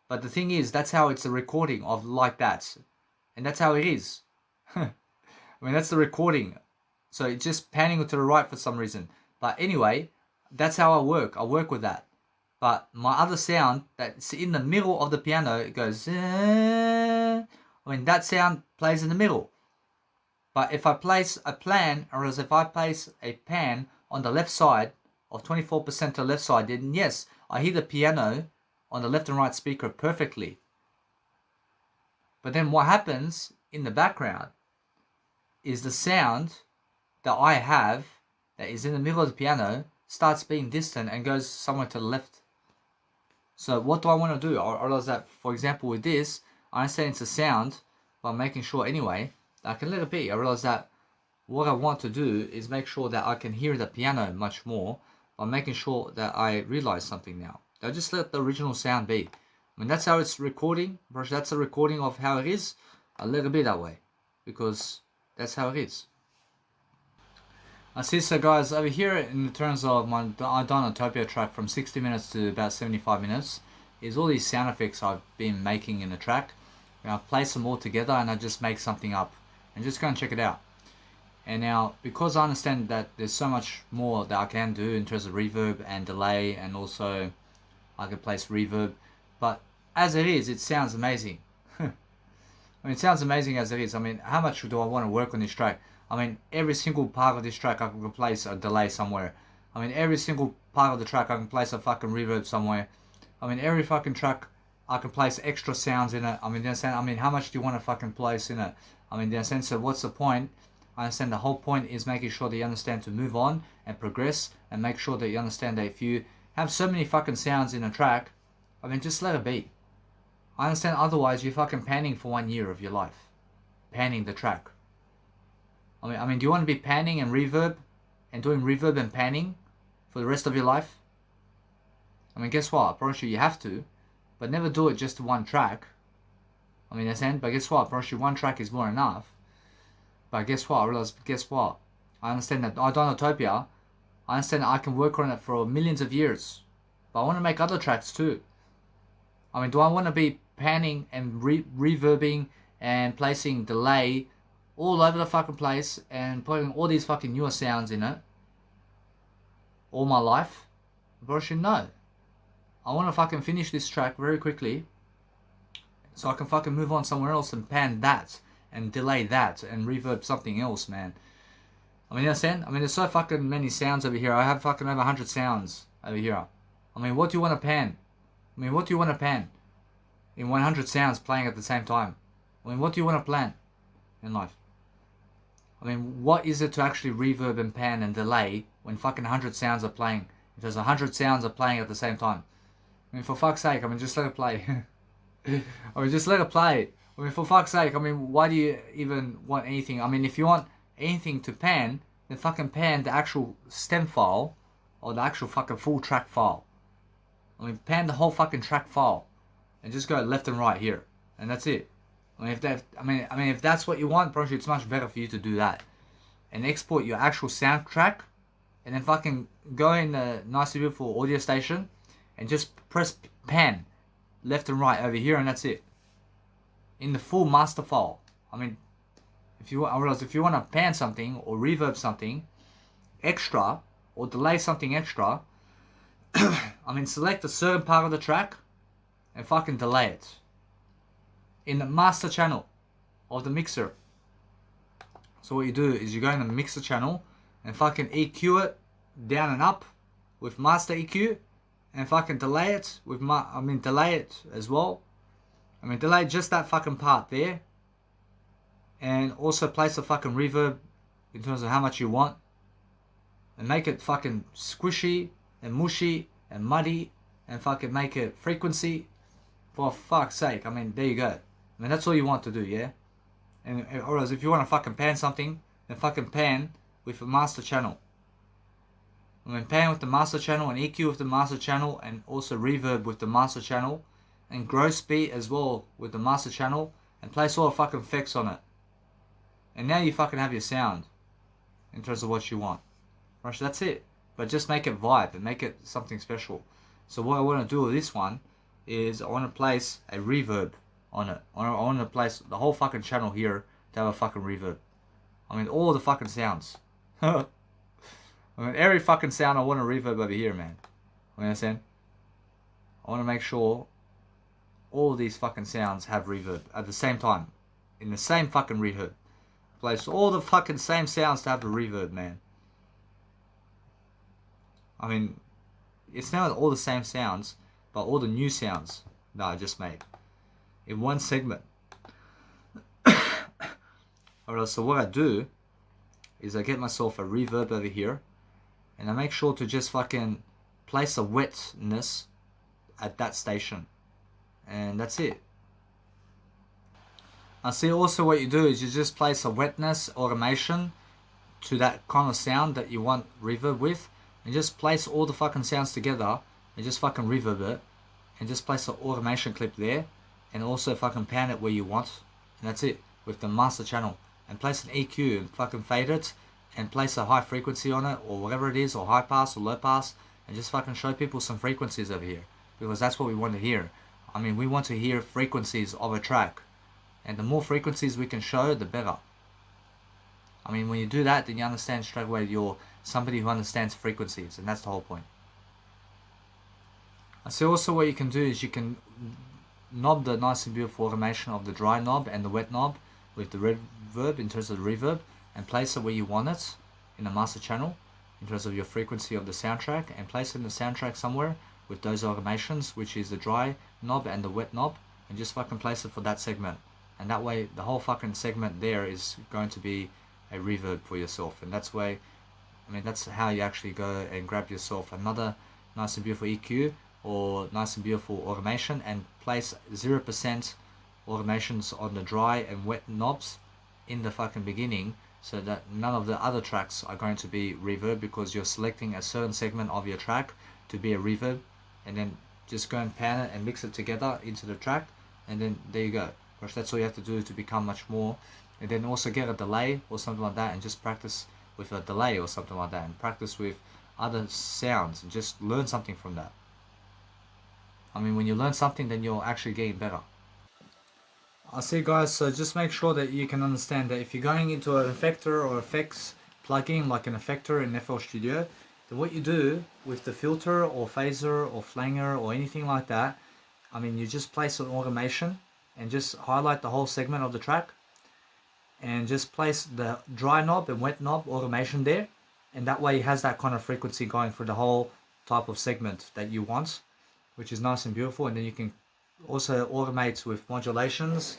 But the thing is, that's how it's a recording of like that. And that's how it is. I mean, that's the recording. So it's just panning to the right for some reason. But anyway, that's how I work. I work with that. But my other sound that's in the middle of the piano, it goes, I mean, that sound plays in the middle. But if I place a plan, or as if I place a pan on the left side, of 24% to the left side, then yes, I hear the piano on the left and right speaker perfectly. But then what happens in the background is the sound that I have that is in the middle of the piano starts being distant and goes somewhere to the left. So what do I want to do? I realize that, for example, with this, I understand it's a sound, but I'm making sure anyway that I can let it be. I realize that what I want to do is make sure that I can hear the piano much more by making sure that I realize something now. I'll just let the original sound be. I mean, that's how it's recording. That's a recording of how it is. I'll let it be that way because that's how it is. I see, so guys, over here in terms of my Dinotopia track from 60 minutes to about 75 minutes is all these sound effects I've been making in the track. And I place them all together and I just make something up and just go and check it out. And now, because I understand that there's so much more that I can do in terms of reverb and delay, and also I can place reverb, but as it is, it sounds amazing. I mean, it sounds amazing as it is. I mean, how much do I want to work on this track? I mean, every single part of this track I can place a delay somewhere. I mean, every single part of the track I can place a fucking reverb somewhere. I mean, every fucking track I can place extra sounds in it. I mean, how much do you want to fucking place in it? I mean, so what's the point? I understand the whole point is making sure that you understand to move on and progress, and make sure that you understand that if you have so many fucking sounds in a track, I mean, just let it be. I understand otherwise you're fucking panning for 1 year of your life. Panning the track. I mean, do you want to be panning and reverb and doing reverb and panning for the rest of your life? I mean, guess what? I promise you, you have to, but never do it just to one track. I mean, but guess what? I promise you, one track is more enough. But guess what? I realize, guess what? I understand that Dinotopia, I understand that I can work on it for millions of years. But I want to make other tracks too. I mean, do I want to be panning and reverbing and placing delay all over the fucking place and putting all these fucking newer sounds in it all my life? But no. I want to fucking finish this track very quickly so I can fucking move on somewhere else and pan that and delay that and reverb something else, man. I mean, you understand? I mean, there's so fucking many sounds over here. I have fucking over 100 sounds over here. I mean, what do you want to pan? I mean, what do you want to pan in 100 sounds playing at the same time? I mean, what do you want to plan in life? I mean, what is it to actually reverb and pan and delay when fucking 100 sounds are playing? If there's 100 sounds are playing at the same time. I mean, for fuck's sake, I mean, just let it play. I mean, just let it play. I mean, for fuck's sake, I mean, why do you even want anything? I mean, if you want anything to pan, then fucking pan the actual stem file or the actual fucking full track file. I mean, pan the whole fucking track file and just go left and right here, and that's it. I mean, if that's what you want, probably it's much better for you to do that and export your actual soundtrack, and then fucking go in a nice beautiful audio station and just press pan left and right over here, and that's it. In the full master file. I mean, if you want to pan something or reverb something extra or delay something extra, I mean, select a certain part of the track and fucking delay it in the master channel of the mixer. So what you do is you go in the mixer channel and fucking EQ it down and up with master EQ, and fucking delay it with delay it as well. I mean, delay just that fucking part there, and also place a fucking reverb in terms of how much you want, and make it fucking squishy and mushy and muddy, and fucking make it frequency. For fuck's sake, I mean, there you go. I mean, that's all you want to do, yeah? And or else if you want to fucking pan something, then fucking pan with a master channel. I mean, pan with the master channel and EQ with the master channel, and also reverb with the master channel, and gross beat as well with the master channel, and place all the fucking effects on it. And now you fucking have your sound in terms of what you want. Right, that's it. But just make it vibe and make it something special. So what I want to do with this one is I want to place a reverb on it. I want to place the whole fucking channel here to have a fucking reverb. I mean, all the fucking sounds. I mean, every fucking sound I want a reverb over here, man. You understand? I want to make sure all of these fucking sounds have reverb at the same time. In the same fucking reverb. Place all the fucking same sounds to have the reverb, man. I mean, it's now all the same sounds, but all the new sounds that I just made in one segment. Alright, so what I do is I get myself a reverb over here, and I make sure to just fucking place a wetness at that station, and that's it. I see also what you do is you just place a wetness automation to that kind of sound that you want reverb with, and just place all the fucking sounds together and just fucking reverb it, and just place an automation clip there, and also fucking pan it where you want, and that's it with the master channel. And place an EQ and fucking fade it, and place a high frequency on it or whatever it is, or high pass or low pass, and just fucking show people some frequencies over here, because that's what we want to hear. I mean, we want to hear frequencies of a track, and the more frequencies we can show, the better. I mean, when you do that, then you understand straight away you're somebody who understands frequencies, and that's the whole point. I see also what you can do is you can knob the nice and beautiful automation of the dry knob and the wet knob with the reverb in terms of the reverb, and place it where you want it in the master channel in terms of your frequency of the soundtrack, and place it in the soundtrack somewhere with those automations, which is the dry knob and the wet knob, and just fucking place it for that segment. And that way the whole fucking segment there is going to be a reverb for yourself. And that's way, I mean, that's how you actually go and grab yourself another nice and beautiful EQ or nice and beautiful automation, and place 0% automations on the dry and wet knobs in the fucking beginning, so that none of the other tracks are going to be reverb, because you're selecting a certain segment of your track to be a reverb, and then just go and pan it and mix it together into the track, and then there you go. Gosh, that's all you have to do to become much more. And then also get a delay or something like that, and just practice with a delay or something like that, and practice with other sounds, and just learn something from that. I mean, when you learn something, then you're actually getting better. I see, guys, so just make sure that you can understand that if you're going into an effector or effects plugin like an effector in FL Studio, then what you do with the filter or phaser or flanger or anything like that, I mean, you just place an automation and just highlight the whole segment of the track, and just place the dry knob and wet knob automation there, and that way it has that kind of frequency going for the whole type of segment that you want, which is nice and beautiful. And then you can also automate with modulations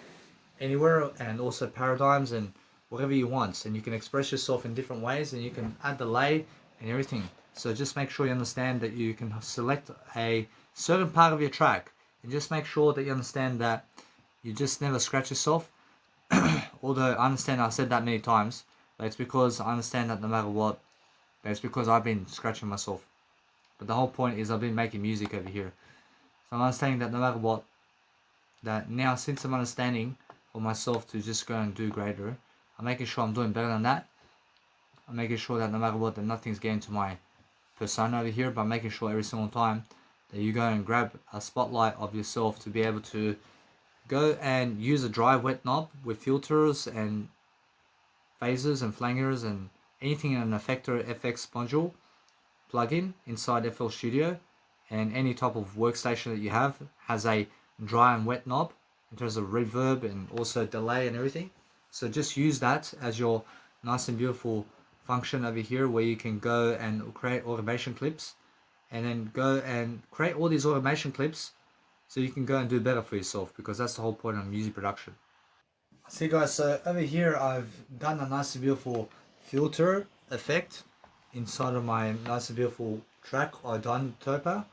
anywhere, and also paradigms and whatever you want, and you can express yourself in different ways, and you can add delay and everything. So just make sure you understand that you can select a certain part of your track, and just make sure that you understand that you just never scratch yourself. Although I understand I said that many times, but it's because I understand that no matter what, it's because I've been scratching myself. But the whole point is I've been making music over here, so I'm understanding that no matter what, that now since I'm understanding for myself to just go and do greater, I'm making sure I'm doing better than that. I'm making sure that no matter what, that nothing's getting to my persona over here, but I'm making sure every single time that you go and grab a spotlight of yourself to be able to go and use a dry wet knob with filters and phasers and flangers and anything in an effector FX module plugin inside FL Studio, and any type of workstation that you have has a dry and wet knob in terms of reverb and also delay and everything. So just use that as your nice and beautiful function over here, where you can go and create automation clips, and then go and create all these automation clips so you can go and do better for yourself, because that's the whole point of music production. See, guys, so over here I've done a nice and beautiful filter effect inside of my nice and beautiful track I done Topa,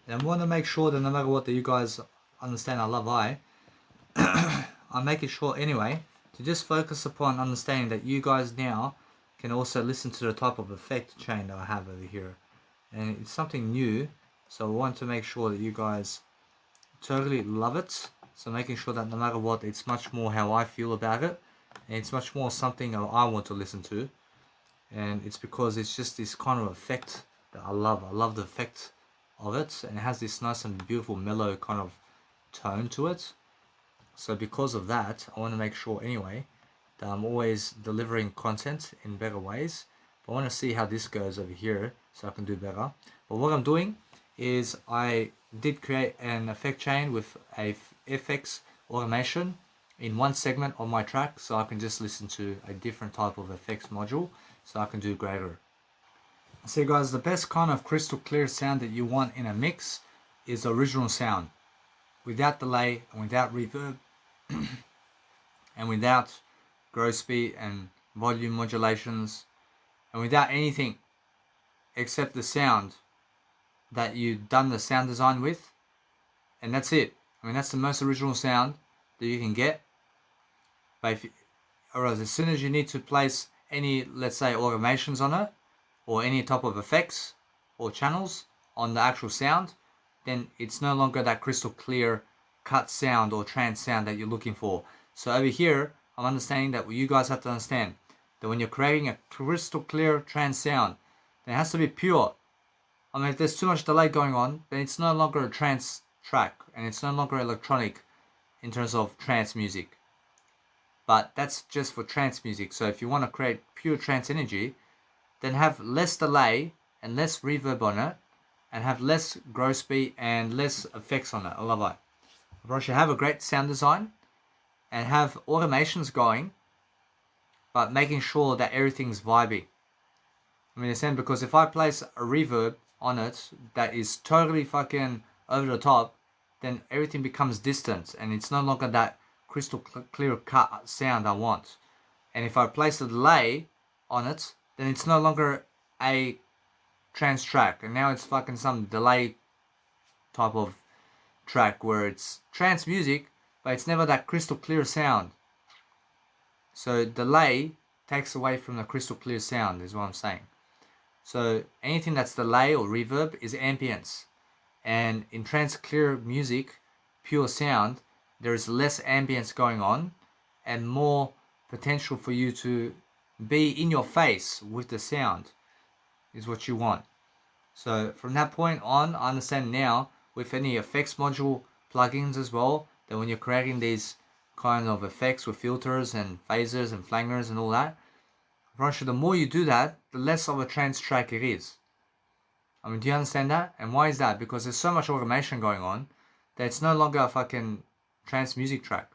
and I want to make sure that no matter what that you guys understand I love I'm making sure anyway to just focus upon understanding that you guys now can also listen to the type of effect chain that I have over here, and it's something new, so I want to make sure that you guys totally love it. So making sure that no matter what, it's much more how I feel about it, and it's much more something that I want to listen to, and it's because it's just this kind of effect that I love. I love the effect of it, and it has this nice and beautiful mellow kind of tone to it. So because of that, I want to make sure anyway that I'm always delivering content in better ways. But I want to see how this goes over here so I can do better. But what I'm doing is I did create an effect chain with a FX automation in one segment of my track, so I can just listen to a different type of effects module so I can do greater. So guys, the best kind of crystal clear sound that you want in a mix is the original sound, without delay and without reverb and without growth speed and volume modulations and without anything except the sound that you've done the sound design with, and that's it. I mean, that's the most original sound that you can get. But if you, or as soon as you need to place any, let's say, automations on it, or any type of effects or channels on the actual sound, then it's no longer that crystal clear cut sound or trance sound that you're looking for. So over here, I'm understanding that you guys have to understand that when you're creating a crystal clear trance sound, then it has to be pure. I mean, if there's too much delay going on, then it's no longer a trance track, and it's no longer electronic in terms of trance music. But that's just for trance music. So if you want to create pure trance energy, then have less delay and less reverb on it, and have less growth speed and less effects on it. I love it. You should have a great sound design and have automations going, but making sure that everything's vibey. I mean, understand, because if I place a reverb on it that is totally fucking over the top, then everything becomes distant and it's no longer that crystal clear cut sound I want. And if I place a delay on it, then it's no longer a trance track, and now it's fucking some delay type of track where it's trance music, but it's never that crystal clear sound. So delay takes away from the crystal clear sound, is what I'm saying. So anything that's delay or reverb is ambience. And in trance clear music, pure sound, there is less ambience going on and more potential for you to be in your face with the sound is what you want. So from that point on, I understand now with any effects module plugins as well, that when you're creating these kind of effects with filters and phasers and flangers and all that, the more you do that, the less of a trance track it is. I mean, do you understand that? And why is that? Because there's so much automation going on that it's no longer a fucking trance music track.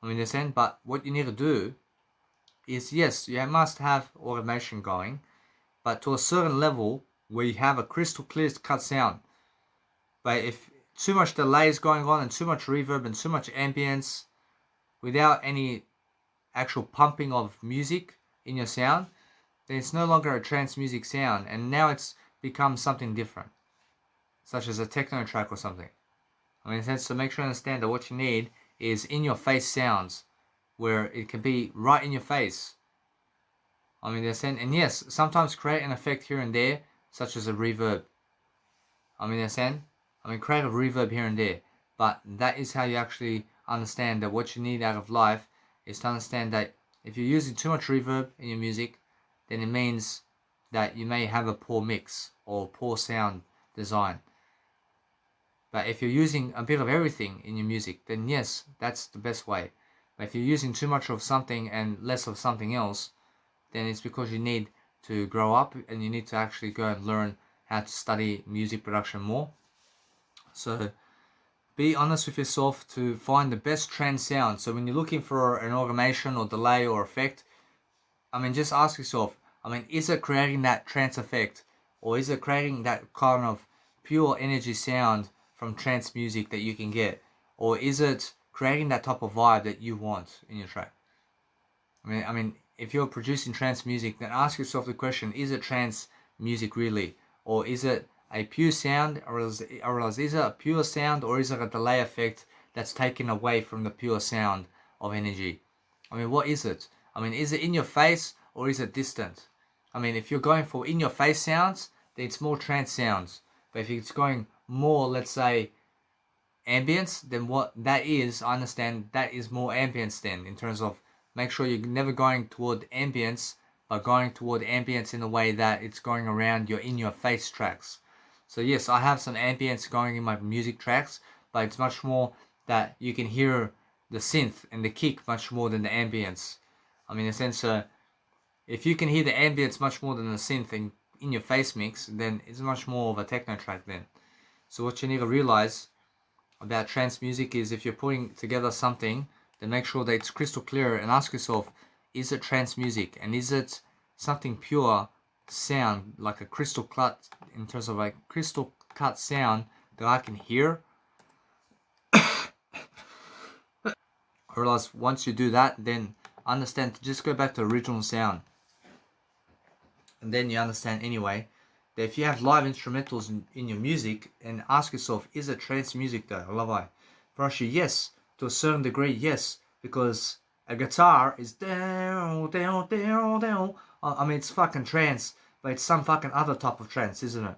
I mean, understand? But what you need to do is, yes, you must have automation going, but to a certain level where you have a crystal clear cut sound. But if too much delay is going on and too much reverb and too much ambience without any actual pumping of music in your sound, then it's no longer a trance music sound, and now it's become something different, such as a techno track or something. I mean, so make sure you understand that what you need is in your face sounds, where it can be right in your face. I mean, and yes, sometimes create an effect here and there, such as a reverb. I mean, create a reverb here and there, but that is how you actually understand that what you need out of life is to understand that if you're using too much reverb in your music, then it means that you may have a poor mix or poor sound design. But if you're using a bit of everything in your music, then yes, that's the best way. But if you're using too much of something and less of something else, then it's because you need to grow up and you need to actually go and learn how to study music production more. So be honest with yourself to find the best trance sound. So when you're looking for an automation or delay or effect, I mean, just ask yourself, I mean, is it creating that trance effect, or is it creating that kind of pure energy sound from trance music that you can get, or is it creating that type of vibe that you want in your track? I mean, if you're producing trance music, then ask yourself the question, is it trance music really? Or is it a pure sound, or is it a pure sound, or is it a delay effect that's taken away from the pure sound of energy? I mean, what is it? I mean, is it in your face, or is it distant? I mean, if you're going for in your face sounds, then it's more trance sounds. But if it's going more, let's say, ambience, then what that is, I understand that is more ambience then, in terms of make sure you're never going toward ambience, but going toward ambience in a way that it's going around your in your face tracks. So yes, I have some ambience going in my music tracks, but it's much more that you can hear the synth and the kick much more than the ambience. I mean, in a sense, if you can hear the ambience much more than the synth in your face mix, then it's much more of a techno track then. So what you need to realize about trance music is, if you're putting together something, then make sure that it's crystal clear and ask yourself, is it trance music, and is it something pure sound, like a crystal cut, in terms of like crystal cut sound that I can hear. I realize once you do that, then understand to just go back to original sound. And then you understand anyway that if you have live instrumentals in your music, and ask yourself, is it trance music though? Love I. For actually, yes, to a certain degree, yes, because a guitar is down, down, down, down. I mean, it's fucking trance, but it's some fucking other type of trance, isn't it?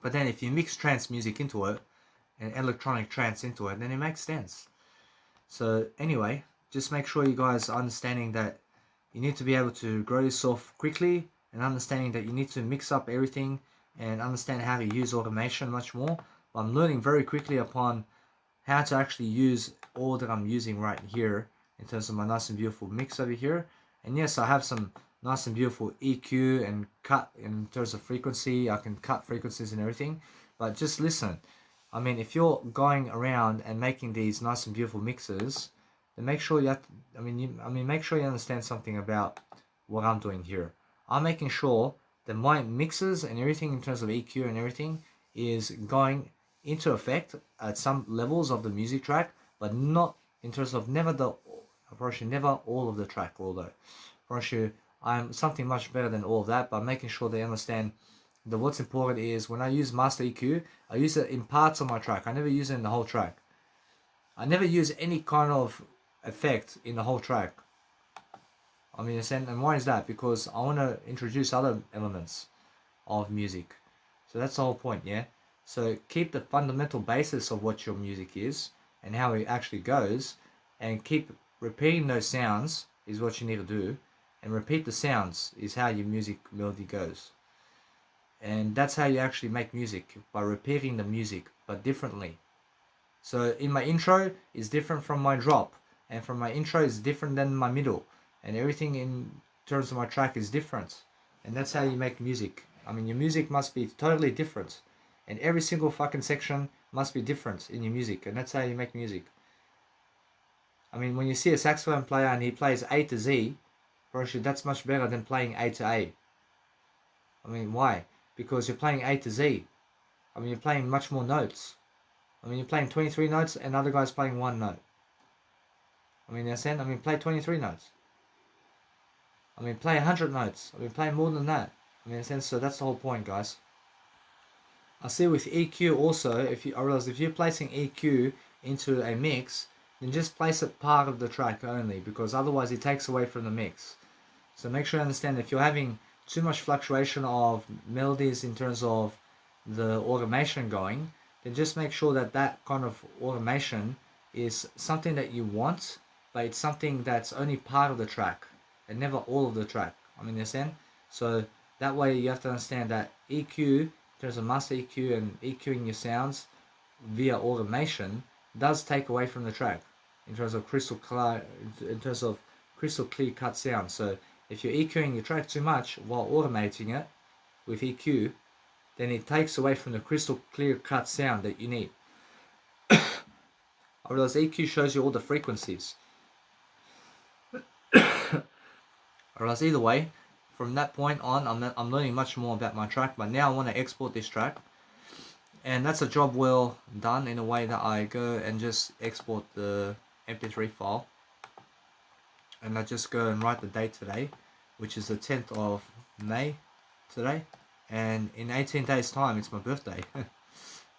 But then if you mix trance music into it, and electronic trance into it, then it makes sense. So anyway, just make sure you guys are understanding that you need to be able to grow yourself quickly, and understanding that you need to mix up everything and understand how to use automation much more. But I'm learning very quickly upon how to actually use all that I'm using right here in terms of my nice and beautiful mix over here. And yes, I have some nice and beautiful EQ and cut in terms of frequency. I can cut frequencies and everything. But just listen. I mean, if you're going around and making these nice and beautiful mixes, then make sure you have to, make sure you understand something about what I'm doing here. I'm making sure that my mixes and everything in terms of EQ and everything is going into effect at some levels of the music track, but not in terms of never all of the track. Although, I'm something much better than all of that, but making sure they understand that what's important is when I use master EQ, I use it in parts of my track. I never use it in the whole track. I never use any kind of effect in the whole track. And why is that? Because I want to introduce other elements of music. So that's the whole point, yeah? So keep the fundamental basis of what your music is and how it actually goes, and keep repeating those sounds is what you need to do, and repeat the sounds is how your music melody goes. And that's how you actually make music, by repeating the music, but differently. So in my intro is different from my drop, and from my intro is different than my middle, and everything in terms of my track is different. And that's how you make music. Your music must be totally different, and every single fucking section must be different in your music, and that's how you make music. When you see a saxophone player and he plays A to Z, actually that's much better than playing A to A. Why? Because you're playing A to Z. You're playing much more notes. You're playing 23 notes and other guy's playing one note. Play 23 notes. Play 100 notes. Play more than that. So that's the whole point, guys. I see with EQ also, I realize if you're placing EQ into a mix, then just place it part of the track only, because otherwise it takes away from the mix. So make sure you understand, if you're having too much fluctuation of melodies in terms of the automation going, then just make sure that that kind of automation is something that you want, but it's something that's only part of the track and never all of the track. Understand? So that way you have to understand that EQ, in terms of master EQ and EQing your sounds via automation, does take away from the track in terms of crystal clear cut sound. So if you're EQing your track too much while automating it with EQ, then it takes away from the crystal clear cut sound that you need. I realize EQ shows you all the frequencies. I realize either way, from that point on, I'm learning much more about my track, but now I want to export this track. And that's a job well done, in a way that I go and just export the MP3 file. And I just go and write the date today, which is the 10th of May today. And in 18 days time, it's my birthday.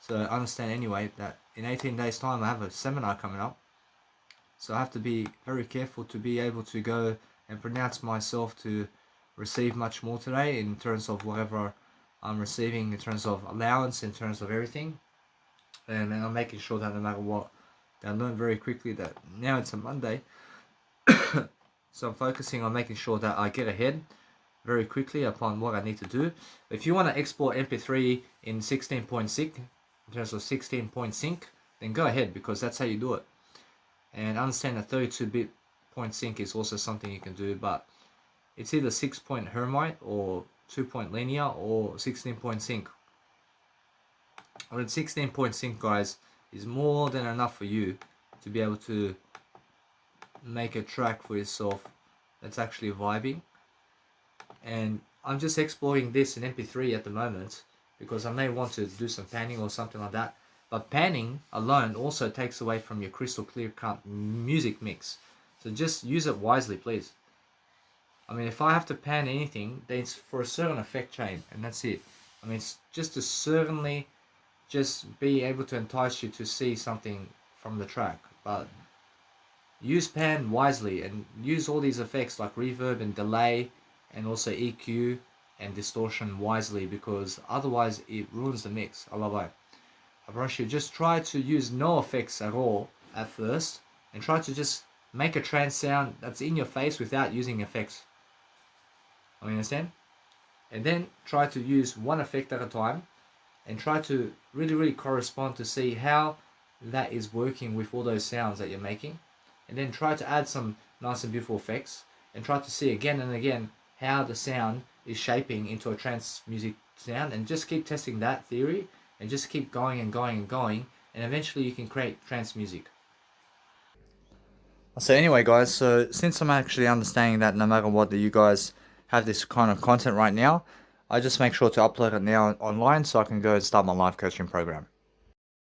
So I understand anyway that in 18 days time I have a seminar coming up. So I have to be very careful to be able to go and pronounce myself to receive much more today in terms of whatever I'm receiving, in terms of allowance, in terms of everything. And I'm making sure that no matter what, I learn very quickly that now it's a Monday. So I'm focusing on making sure that I get ahead very quickly upon what I need to do. If you want to export MP3 in 16 sync, in terms of 16 sync, then go ahead, because that's how you do it. And understand that 32-bit point sync is also something you can do, but it's either 6-point Hermite or 2-point linear or 16 sync. 16 sync, guys, is more than enough for you to be able to make a track for yourself that's actually vibing. And I'm just exporting this in MP3 at the moment because I may want to do some panning or something like that. But panning alone also takes away from your crystal clear cut music mix. So just use it wisely, please. I mean, if I have to pan anything, then it's for a certain effect chain, and that's it. I mean, it's just to certainly just be able to entice you to see something from the track. But use pan wisely and use all these effects like reverb and delay and also EQ and distortion wisely, because otherwise it ruins the mix. I promise you, just try to use no effects at all at first and try to just make a trance sound that's in your face without using effects. I understand? And then try to use one effect at a time and try to really correspond to see how that is working with all those sounds that you're making. And then try to add some nice and beautiful effects and try to see again and again how the sound is shaping into a trance music sound, and just keep testing that theory and just keep going and going and going, and eventually you can create trance music. So anyway guys, so since I'm actually understanding that no matter what that you guys have this kind of content right now, I just make sure to upload it now online so I can go and start my live coaching program.